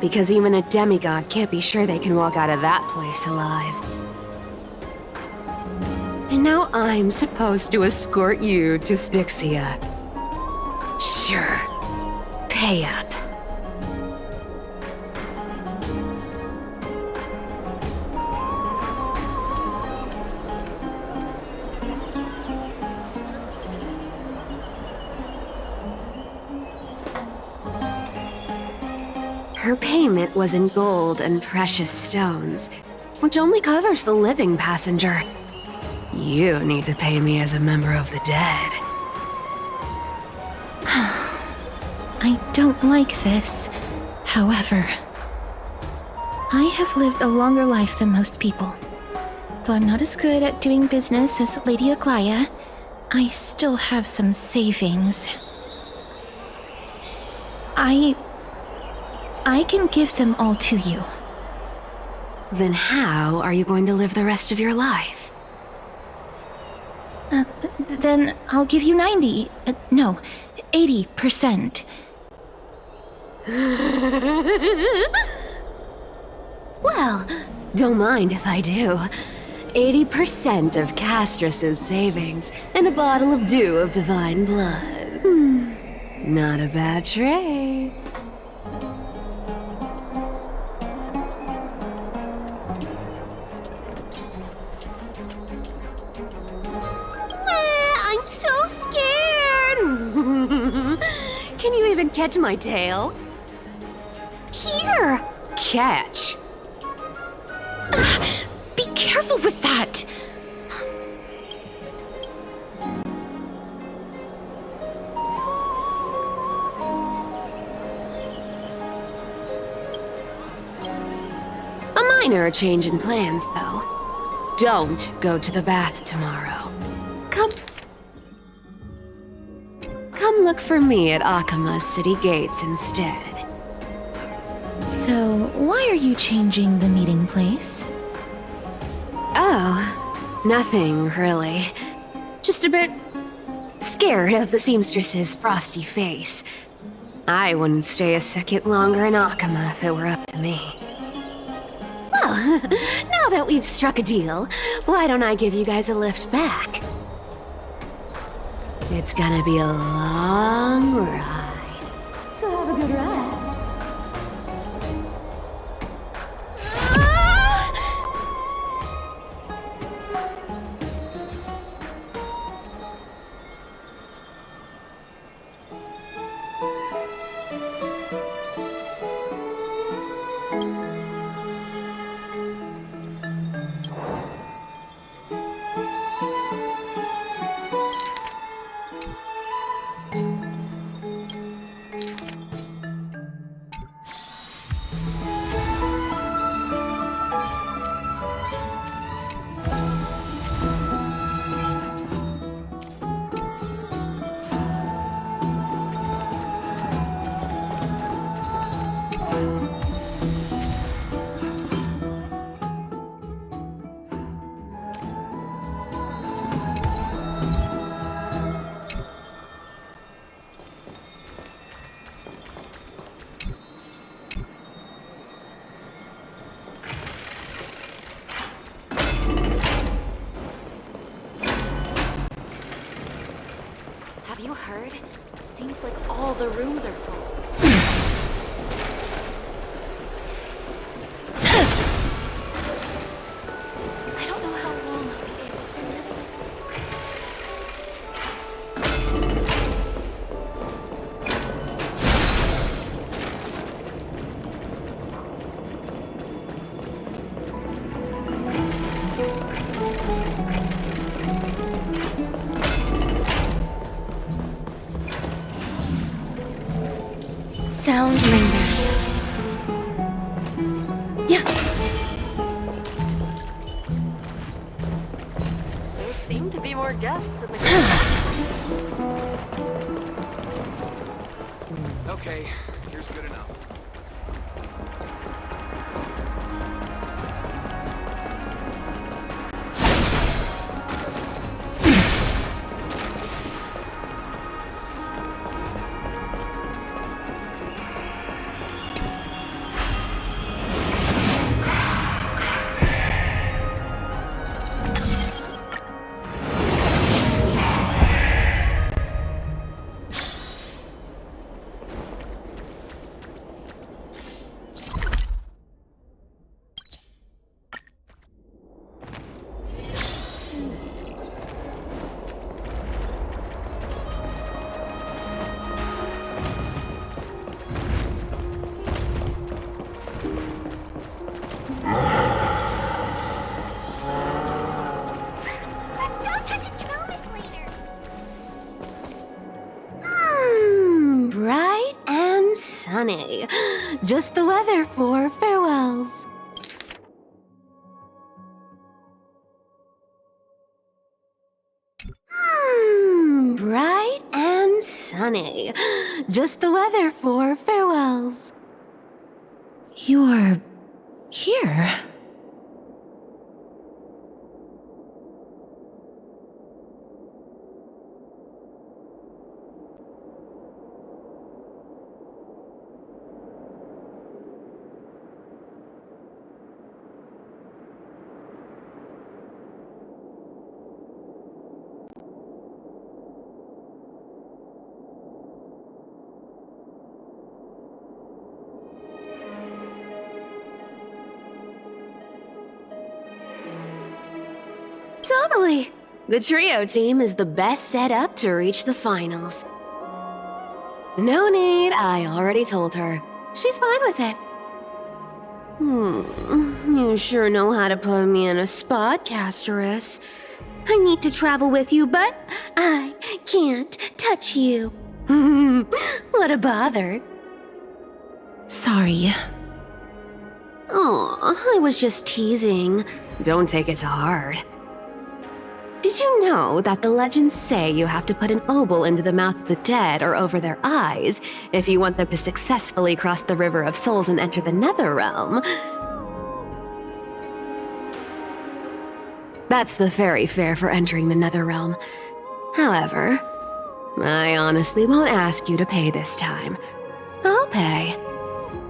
Because even a demigod can't be sure they can walk out of that place alive. And now I'm supposed to escort you to Styxia. Sure. Pay up. Her payment was in gold and precious stones, which only covers the living passenger. You need to pay me as a member of the dead. I don't like this. However, I have lived a longer life than most people. Though I'm not as good at doing business as Lady Aglaia, I still have some savings. I can give them all to you. Then how are you going to live the rest of your life? Then I'll give you 90. No, 80%. Well, don't mind if I do. 80% of Castrus's savings and a bottle of dew of divine blood. Not a bad trade. I'm so scared! Can you even catch my tail? Here! Catch! Be careful with that! A minor change in plans, though. Don't go to the bath tomorrow. Come. Come look for me at Akama's city gates instead. So, why are you changing the meeting place? Oh, nothing really. Just a bit scared of the seamstress's frosty face. I wouldn't stay a second longer in Akama if it were up to me. Well, now that we've struck a deal, why don't I give you guys a lift back? It's gonna be a long ride. So have a good rest. Have you heard? Seems like all the rooms are full. I don't know how long I'll be able to live like this. Sound lingers. Yeah. There seem to be more guests in the Okay, here's good enough. Bright and sunny. Just the weather for farewells. Bright and sunny. Just the weather for farewells. You're here. Totally. The trio team is the best set up to reach the finals. No need, I already told her. She's fine with it. You sure know how to put me in a spot, Castorus. I need to travel with you, but I can't touch you. What a bother. Sorry. Aw, I was just teasing. Don't take it to heart. Did you know that the legends say you have to put an obol into the mouth of the dead or over their eyes if you want them to successfully cross the River of Souls and enter the Netherrealm? That's the fairy fare for entering the Netherrealm. However, I honestly won't ask you to pay this time. I'll pay.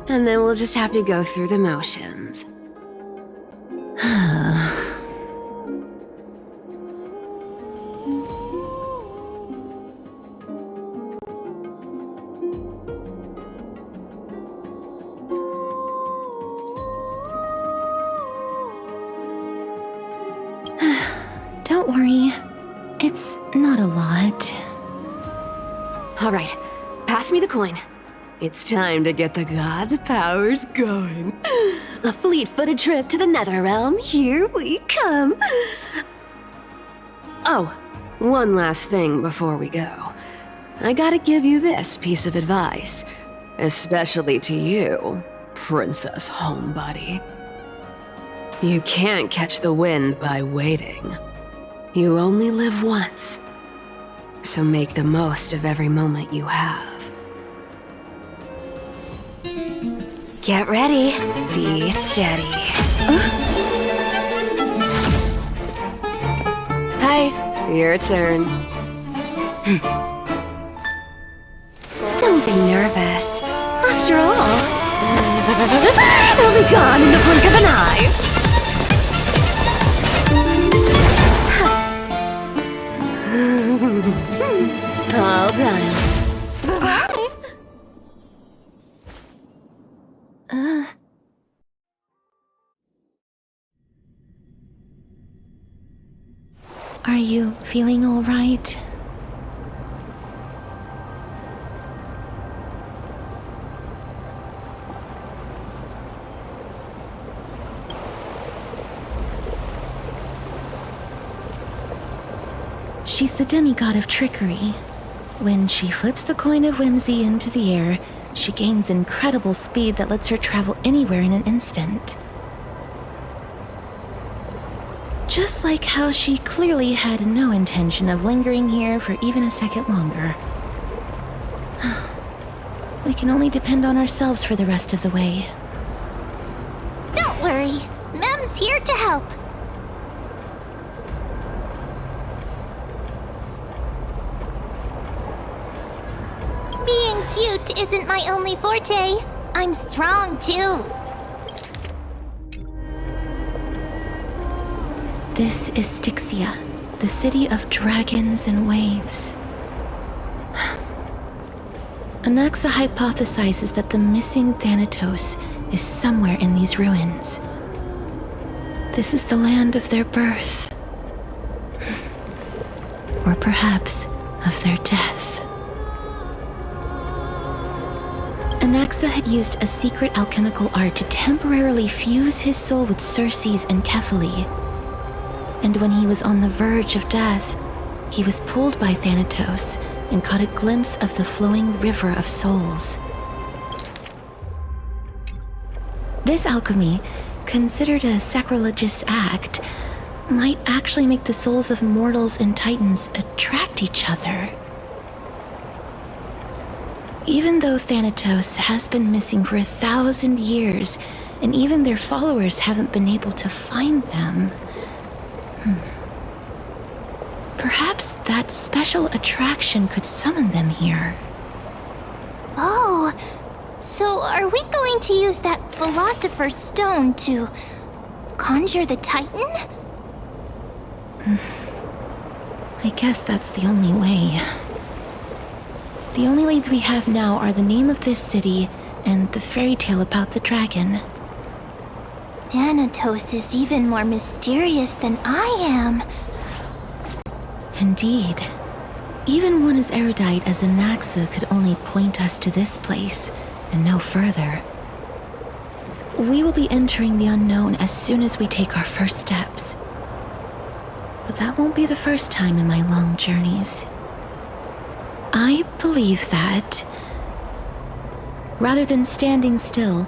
And then we'll just have to go through the motions. Don't worry. It's not a lot. All right, pass me the coin. It's time to get the gods' powers going. A fleet-footed trip to the Netherrealm. Here we come. Oh, one last thing before we go. I gotta give you this piece of advice, especially to you, Princess Homebody. You can't catch the wind by waiting. You only live once, so make the most of every moment you have. Get ready. Be steady. Hi, your turn. Don't be nervous. After all, it'll be gone in the blink of an eye. All done. Are you feeling all right? She's the demigod of trickery. When she flips the coin of whimsy into the air, she gains incredible speed that lets her travel anywhere in an instant. Just like how she clearly had no intention of lingering here for even a second longer. We can only depend on ourselves for the rest of the way. Don't worry. Mem's here to help. Being cute isn't my only forte. I'm strong, too. This is Styxia, the city of dragons and waves. Anaxa hypothesizes that the missing Thanatos is somewhere in these ruins. This is the land of their birth. Or perhaps of their death. Anaxa had used a secret alchemical art to temporarily fuse his soul with Circe's and Kephae. And when he was on the verge of death, he was pulled by Thanatos and caught a glimpse of the flowing river of souls. This alchemy, considered a sacrilegious act, might actually make the souls of mortals and titans attract each other. Even though Thanatos has been missing for 1,000 years, and even their followers haven't been able to find them, perhaps that special attraction could summon them here. Oh, so are we going to use that Philosopher's Stone to conjure the Titan? I guess that's the only way. The only leads we have now are the name of this city and the fairy tale about the dragon. Thanatos is even more mysterious than I am. Indeed. Even one as erudite as Anaxa could only point us to this place, and no further. We will be entering the unknown as soon as we take our first steps. But that won't be the first time in my long journeys. I believe that, rather than standing still,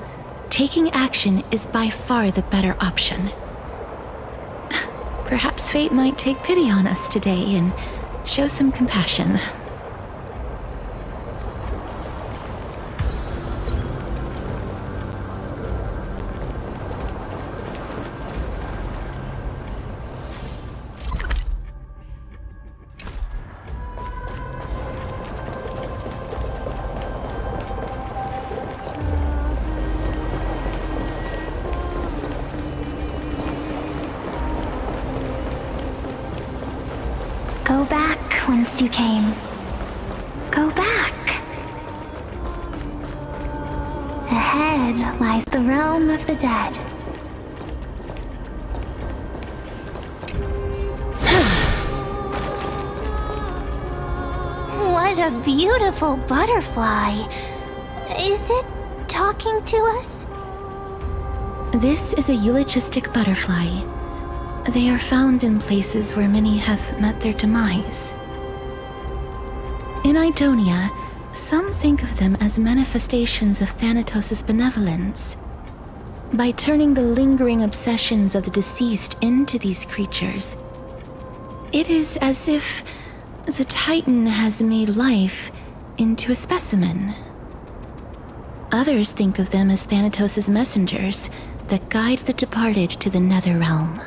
taking action is by far the better option. Perhaps fate might take pity on us today and show some compassion. Go back whence you came. Go back. Ahead lies the realm of the dead. What a beautiful butterfly. Is it talking to us? This is a eulogistic butterfly. They are found in places where many have met their demise. In Idonia, some think of them as manifestations of Thanatos' benevolence. By turning the lingering obsessions of the deceased into these creatures, it is as if the Titan has made life into a specimen. Others think of them as Thanatos' messengers that guide the departed to the nether realm.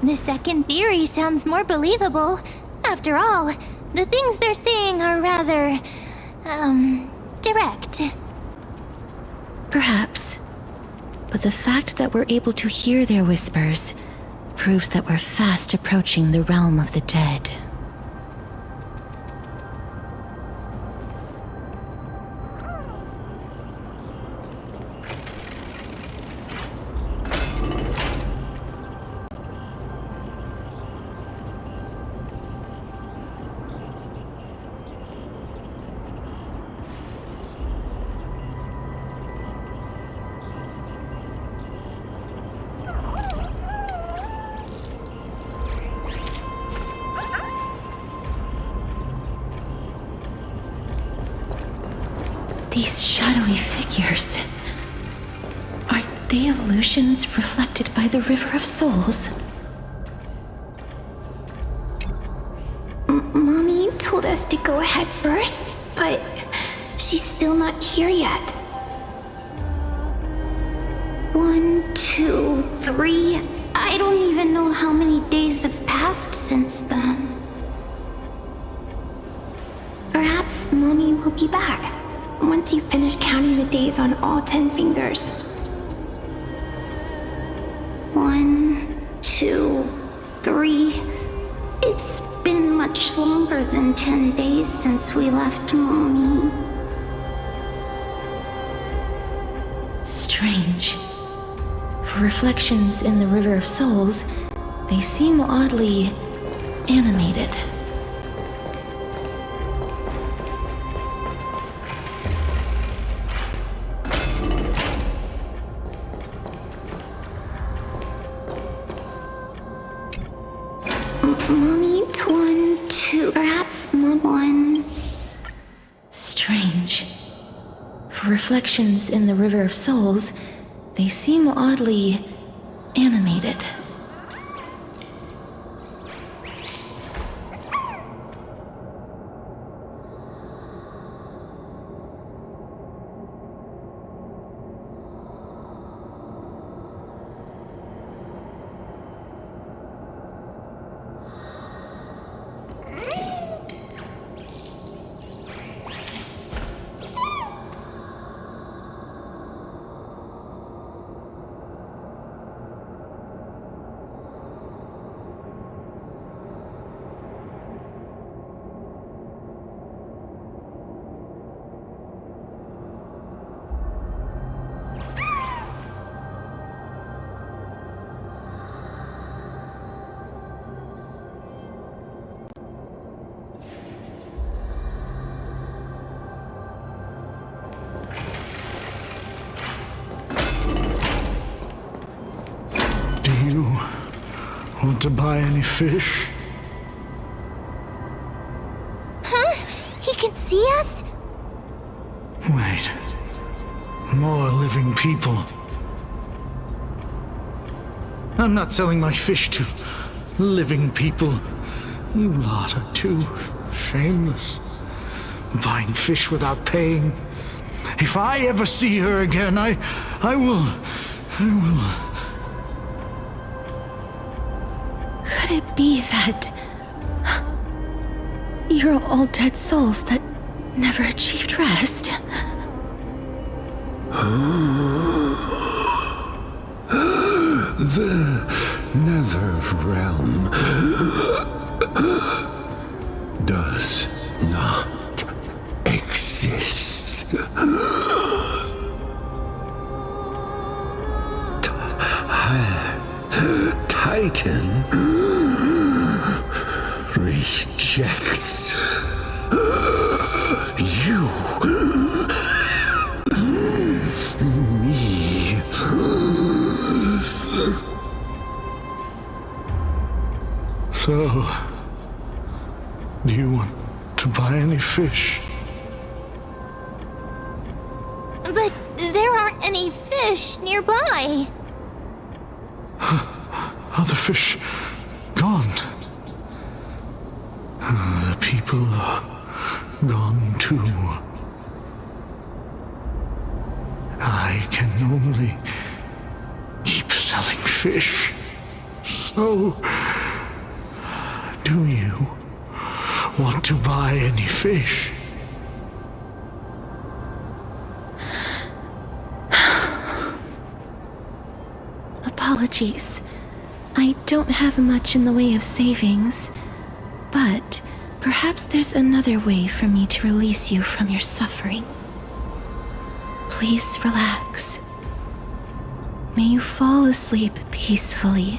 The second theory sounds more believable. After all, the things they're saying are rather, direct. Perhaps. But the fact that we're able to hear their whispers proves that we're fast approaching the realm of the dead. These shadowy figures... are they illusions reflected by the River of Souls? Mommy told us to go ahead first, but she's still not here yet. 1, 2, 3... I don't even know how many days have passed since then. Perhaps Mommy will be back once you finish counting the days on all 10 fingers. 1, 2, 3... It's been much longer than 10 days since we left Mommy. Strange. For reflections in the River of Souls, they seem oddly animated. Mommy, 1, 2, perhaps 1. Strange. For reflections in the River of Souls, they seem oddly animated. Want to buy any fish? Huh? He can see us? Wait. More living people. I'm not selling my fish to living people. You lot are too shameless. Buying fish without paying. If I ever see her again, I will... Could it be that you're all dead souls that never achieved rest? The nether realm does not exist. Titan rejects you. Me. So, do you want to buy any fish? But there aren't any fish nearby. Other fish gone. The people are gone too. I can only keep selling fish. So, do you want to buy any fish? Apologies. I don't have much in the way of savings, but perhaps there's another way for me to release you from your suffering. Please relax. May you fall asleep peacefully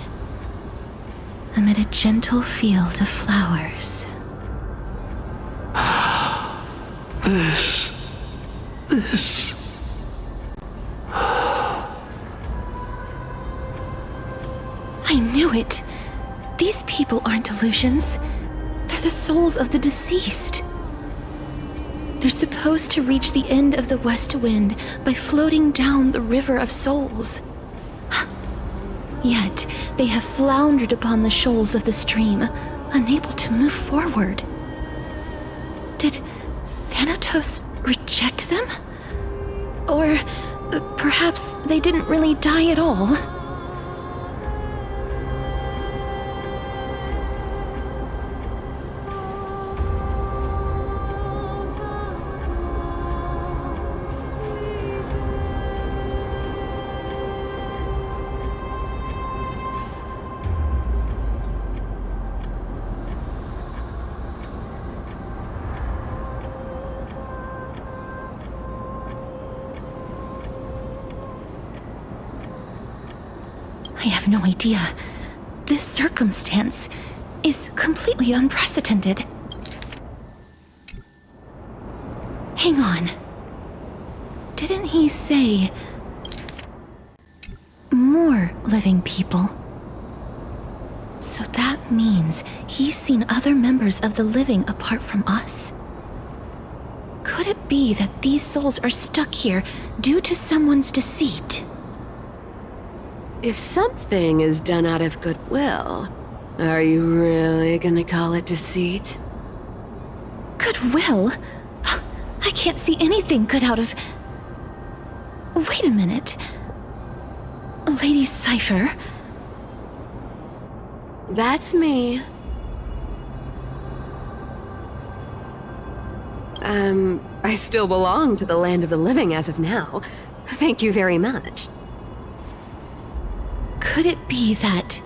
amid a gentle field of flowers. This. I knew it. These people aren't illusions. They're the souls of the deceased. They're supposed to reach the end of the west wind by floating down the river of souls. Yet, they have floundered upon the shoals of the stream, unable to move forward. Did Thanatos reject them? Or perhaps they didn't really die at all? I have no idea. This circumstance is completely unprecedented. Hang on. Didn't he say more living people? So that means he's seen other members of the living apart from us? Could it be that these souls are stuck here due to someone's deceit? If something is done out of goodwill, are you really gonna call it deceit? Goodwill? I can't see anything good out of... Wait a minute. Lady Cypher? That's me. I still belong to the land of the living as of now. Thank you very much. Could it be that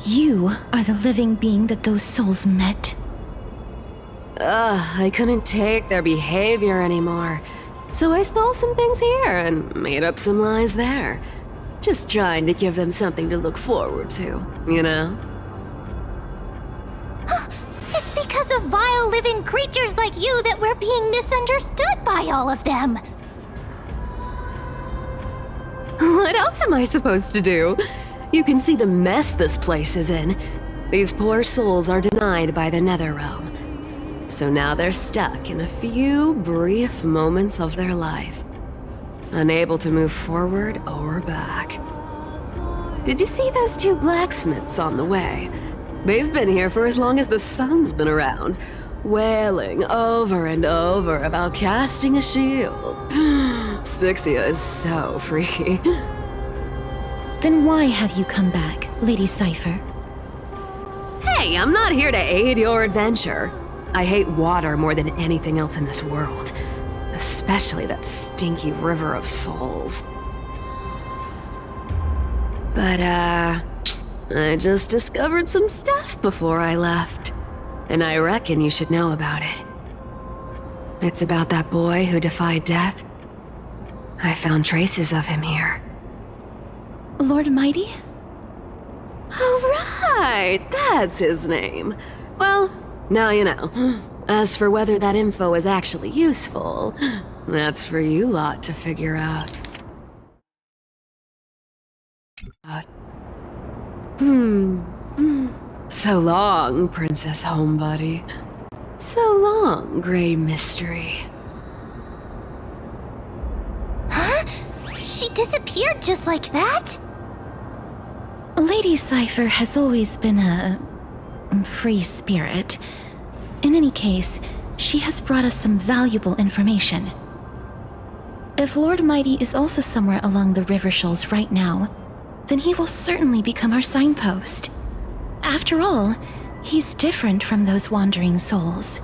you are the living being that those souls met? I couldn't take their behavior anymore. So I stole some things here and made up some lies there. Just trying to give them something to look forward to, you know? It's because of vile living creatures like you that we're being misunderstood by all of them. What else am I supposed to do? You can see the mess this place is in. These poor souls are denied by the Netherrealm. So now they're stuck in a few brief moments of their life, unable to move forward or back. did you see those two blacksmiths on the way? They've been here for as long as the sun's been around, wailing over and over about casting a shield. Styxia is so freaky. Then why have you come back, Lady Cypher? Hey, I'm not here to aid your adventure. I hate water more than anything else in this world. Especially that stinky river of souls. But, I just discovered some stuff before I left. And I reckon you should know about it. It's about that boy who defied death. I found traces of him here. Lord Mighty? Oh, right! That's his name. Well, now you know. As for whether that info is actually useful, that's for you lot to figure out. So long, Princess Homebody. So long, Grey Mystery. Huh? She disappeared just like that? Lady Cypher has always been a free spirit. In any case, she has brought us some valuable information. If Lord Mighty is also somewhere along the river shoals right now, then he will certainly become our signpost. After all, he's different from those wandering souls.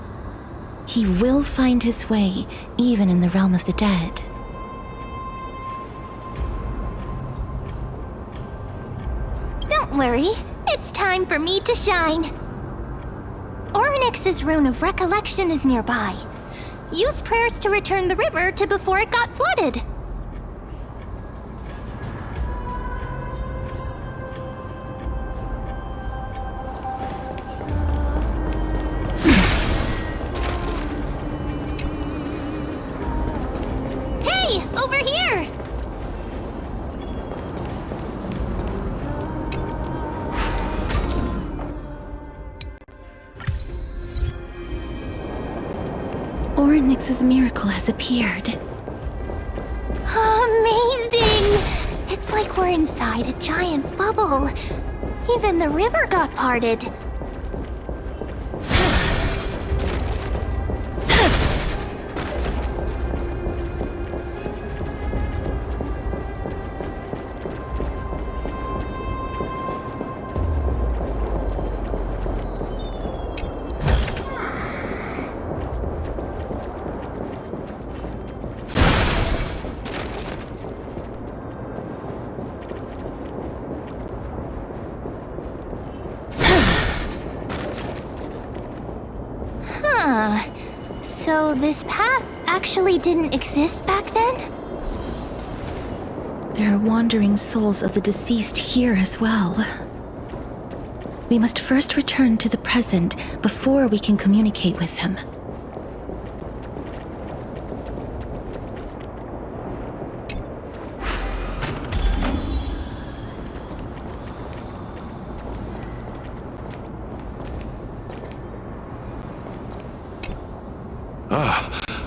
He will find his way, even in the realm of the dead. Don't worry, it's time for me to shine. Ornyx's rune of recollection is nearby. Use prayers to return the river to before it got flooded. Hey, over here! Ornyx's miracle has appeared. Amazing! It's like we're inside a giant bubble. Even the river got parted. So this path actually didn't exist back then? There are wandering souls of the deceased here as well. We must first return to the present before we can communicate with them.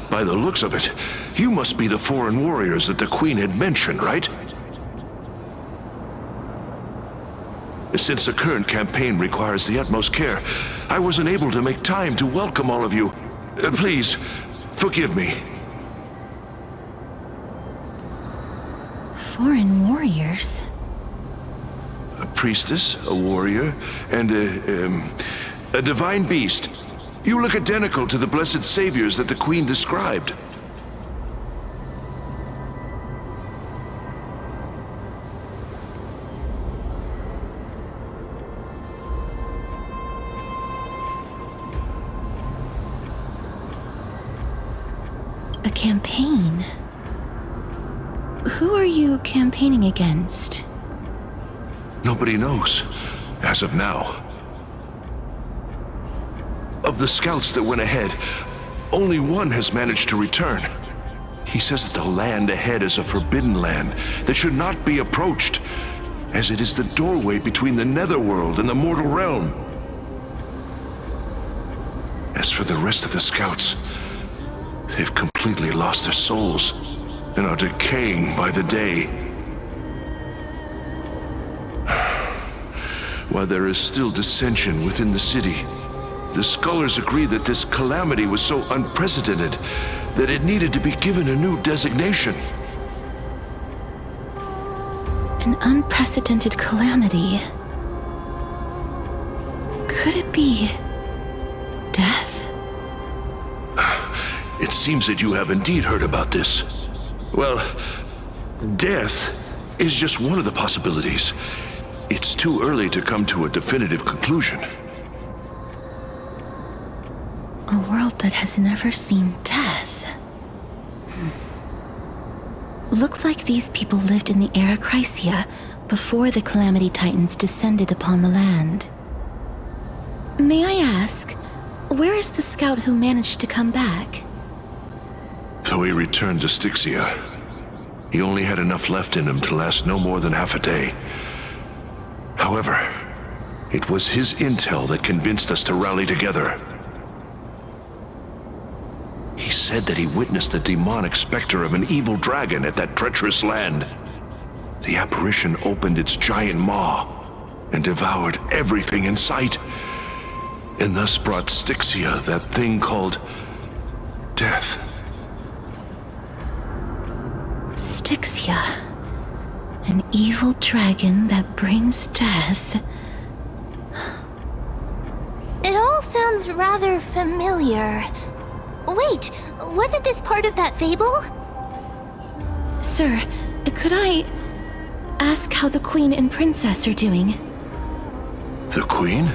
By the looks of it, you must be the foreign warriors that the Queen had mentioned, right? Since the current campaign requires the utmost care, I wasn't able to make time to welcome all of you. Please, forgive me. Foreign warriors? A priestess, a warrior, and a divine beast. You look identical to the blessed saviors that the Queen described. A campaign? Who are you campaigning against? Nobody knows, as of now. Of the scouts that went ahead, only one has managed to return. He says that the land ahead is a forbidden land that should not be approached, as it is the doorway between the netherworld and the mortal realm. As for the rest of the scouts, they've completely lost their souls and are decaying by the day. While there is still dissension within the city, the scholars agree that this calamity was so unprecedented that it needed to be given a new designation. An unprecedented calamity. Could it be death? It seems that you have indeed heard about this. Well, death is just one of the possibilities. It's too early to come to a definitive conclusion. A world that has never seen death. Looks like these people lived in the era Chrysia before the Calamity Titans descended upon the land. May I ask, where is the scout who managed to come back? Though he returned to Styxia, he only had enough left in him to last no more than half a day. However, it was his intel that convinced us to rally together. He said that he witnessed the demonic specter of an evil dragon at that treacherous land. The apparition opened its giant maw and devoured everything in sight, and thus brought Styxia that thing called death. Styxia. An evil dragon that brings death. It all sounds rather familiar. Wait, wasn't this part of that fable? Sir, could I ask how the Queen and Princess are doing? The Queen?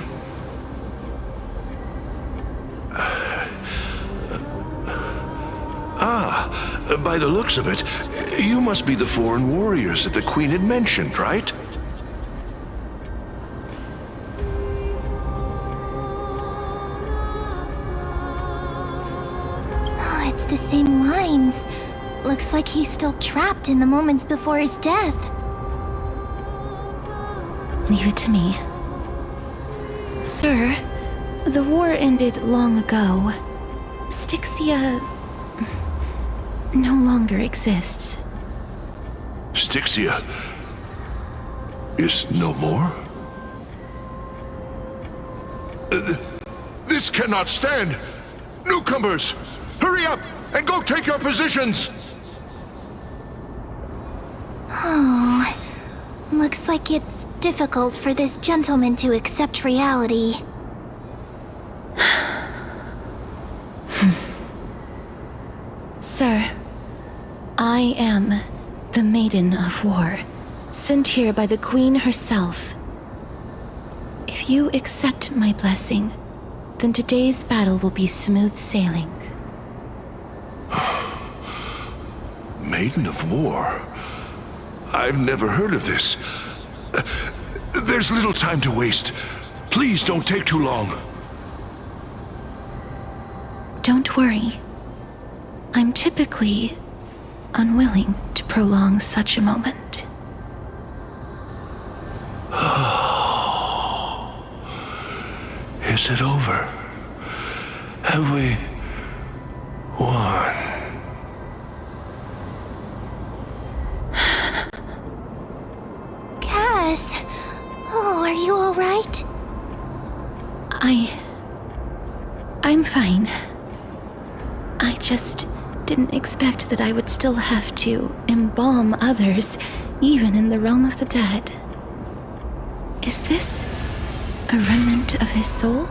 By the looks of it, you must be the foreign warriors that the Queen had mentioned, right? Oh, it's the same lines. Looks like he's still trapped in the moments before his death. Leave it to me. Sir, the war ended long ago. Styxia no longer exists. Styxia is no more? This cannot stand! Newcomers, hurry up and go take your positions! Oh, looks like it's difficult for this gentleman to accept reality. Sir, I am the Maiden of War, sent here by the Queen herself. If you accept my blessing, then today's battle will be smooth sailing. Maiden of War? I've never heard of this. There's little time to waste. Please don't take too long. Don't worry. I'm typically unwilling to prolong such a moment. Is it over? Have we won? Cass, oh, are you all right? I'm fine. I just didn't expect that I would still have to embalm others, even in the realm of the dead. Is this a remnant of his soul?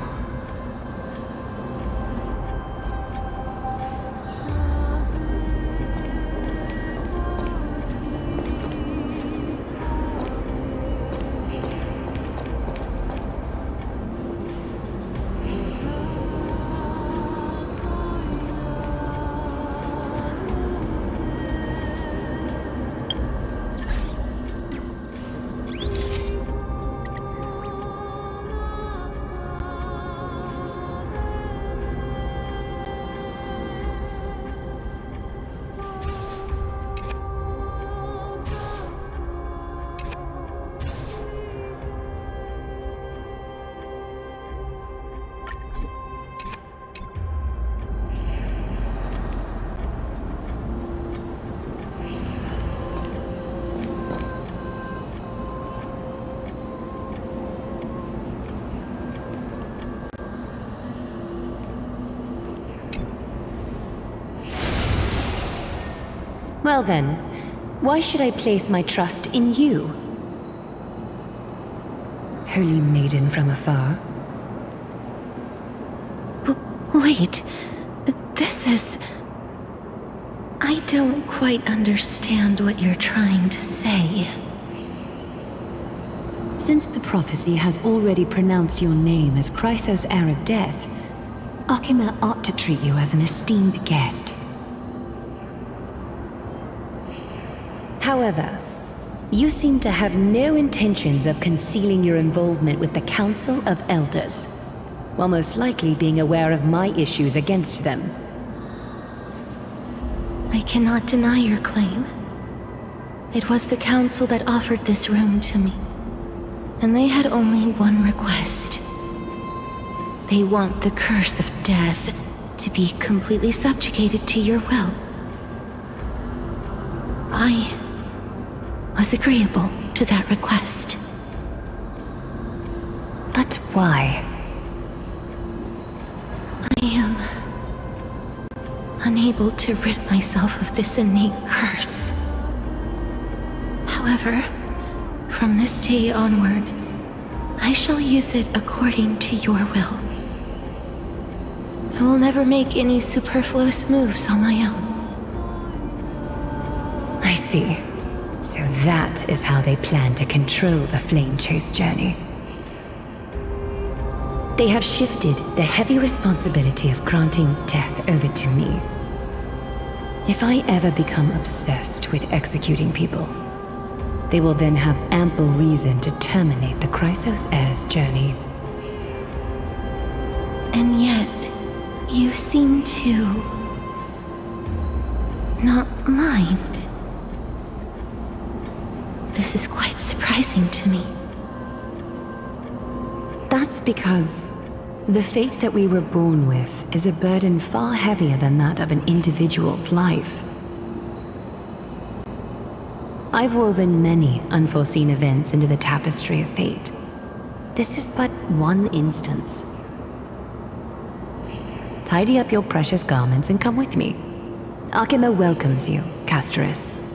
Well then, why should I place my trust in you? Holy maiden from afar. Wait, this is... I don't quite understand what you're trying to say. Since the prophecy has already pronounced your name as Chrysos' heir of death, Akima ought to treat you as an esteemed guest. However, you seem to have no intentions of concealing your involvement with the Council of Elders, while most likely being aware of my issues against them. I cannot deny your claim. It was the Council that offered this room to me, and they had only one request. They want the curse of death to be completely subjugated to your will. I was agreeable to that request. But why? I am unable to rid myself of this innate curse. However, from this day onward, I shall use it according to your will. I will never make any superfluous moves on my own. I see. So that is how they plan to control the Flame Chase journey. They have shifted the heavy responsibility of granting death over to me. If I ever become obsessed with executing people, they will then have ample reason to terminate the Chrysos heir's journey. And yet, you seem to not mind. This is quite surprising to me. That's because the fate that we were born with is a burden far heavier than that of an individual's life. I've woven many unforeseen events into the tapestry of fate. This is but one instance. Tidy up your precious garments and come with me. Akima welcomes you, Castoris.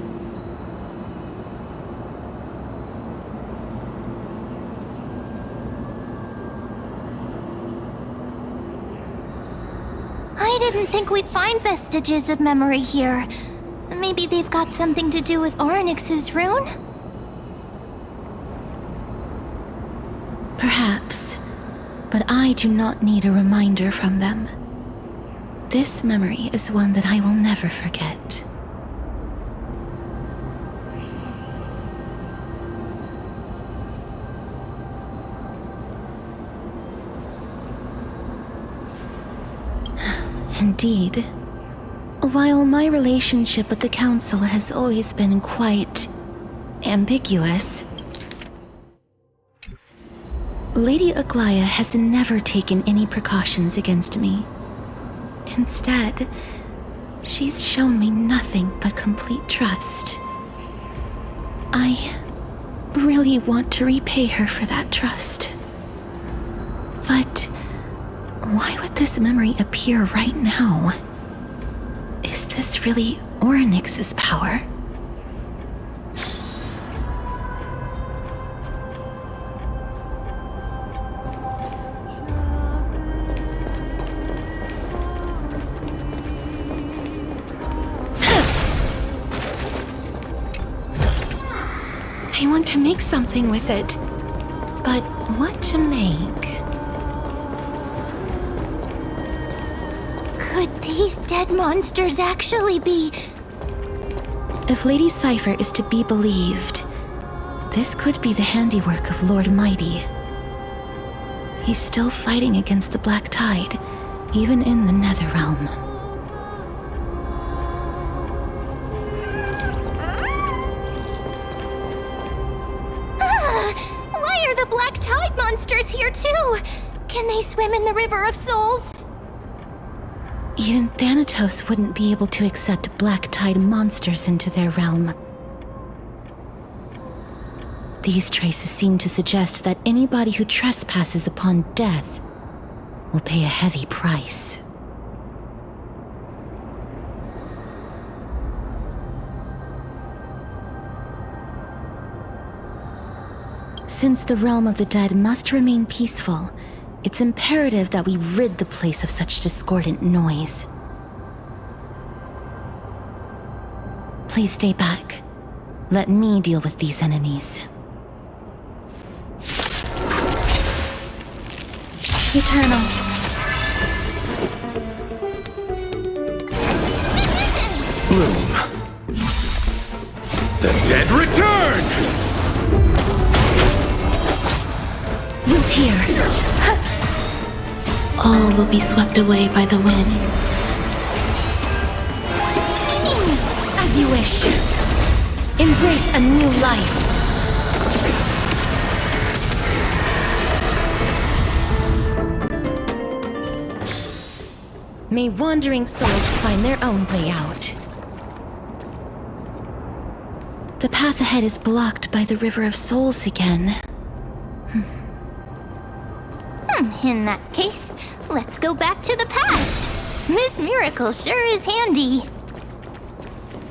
I didn't think we'd find vestiges of memory here. Maybe they've got something to do with Orynyx's rune? Perhaps, but I do not need a reminder from them. This memory is one that I will never forget. Indeed. While my relationship with the Council has always been quite ambiguous, Lady Aglaya has never taken any precautions against me. Instead, she's shown me nothing but complete trust. I really want to repay her for that trust. But why would this memory appear right now? Is this really Orynyx's power? I want to make something with it, but what to make? Could these dead monsters actually be... If Lady Cypher is to be believed, this could be the handiwork of Lord Mighty. He's still fighting against the Black Tide, even in the Netherrealm. Why are the Black Tide monsters here too? Can they swim in the River of Souls? Even Thanatos wouldn't be able to accept Black Tide monsters into their realm. These traces seem to suggest that anybody who trespasses upon death will pay a heavy price. Since the realm of the dead must remain peaceful, it's imperative that we rid the place of such discordant noise. Please stay back. Let me deal with these enemies. Eternal. Bloom. The dead return! Root here. All will be swept away by the wind. As you wish. Embrace a new life. May wandering souls find their own way out. The path ahead is blocked by the River of Souls again. In that case, let's go back to the past. This miracle sure is handy.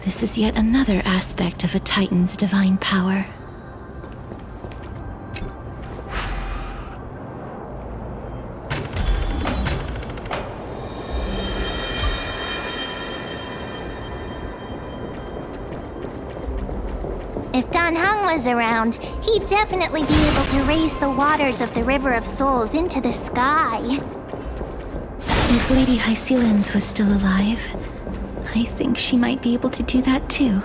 This is yet another aspect of a Titan's divine power. If Dan Heng was around, he'd definitely be able to raise the waters of the River of Souls into the sky. If Lady Hycelens was still alive, I think she might be able to do that too.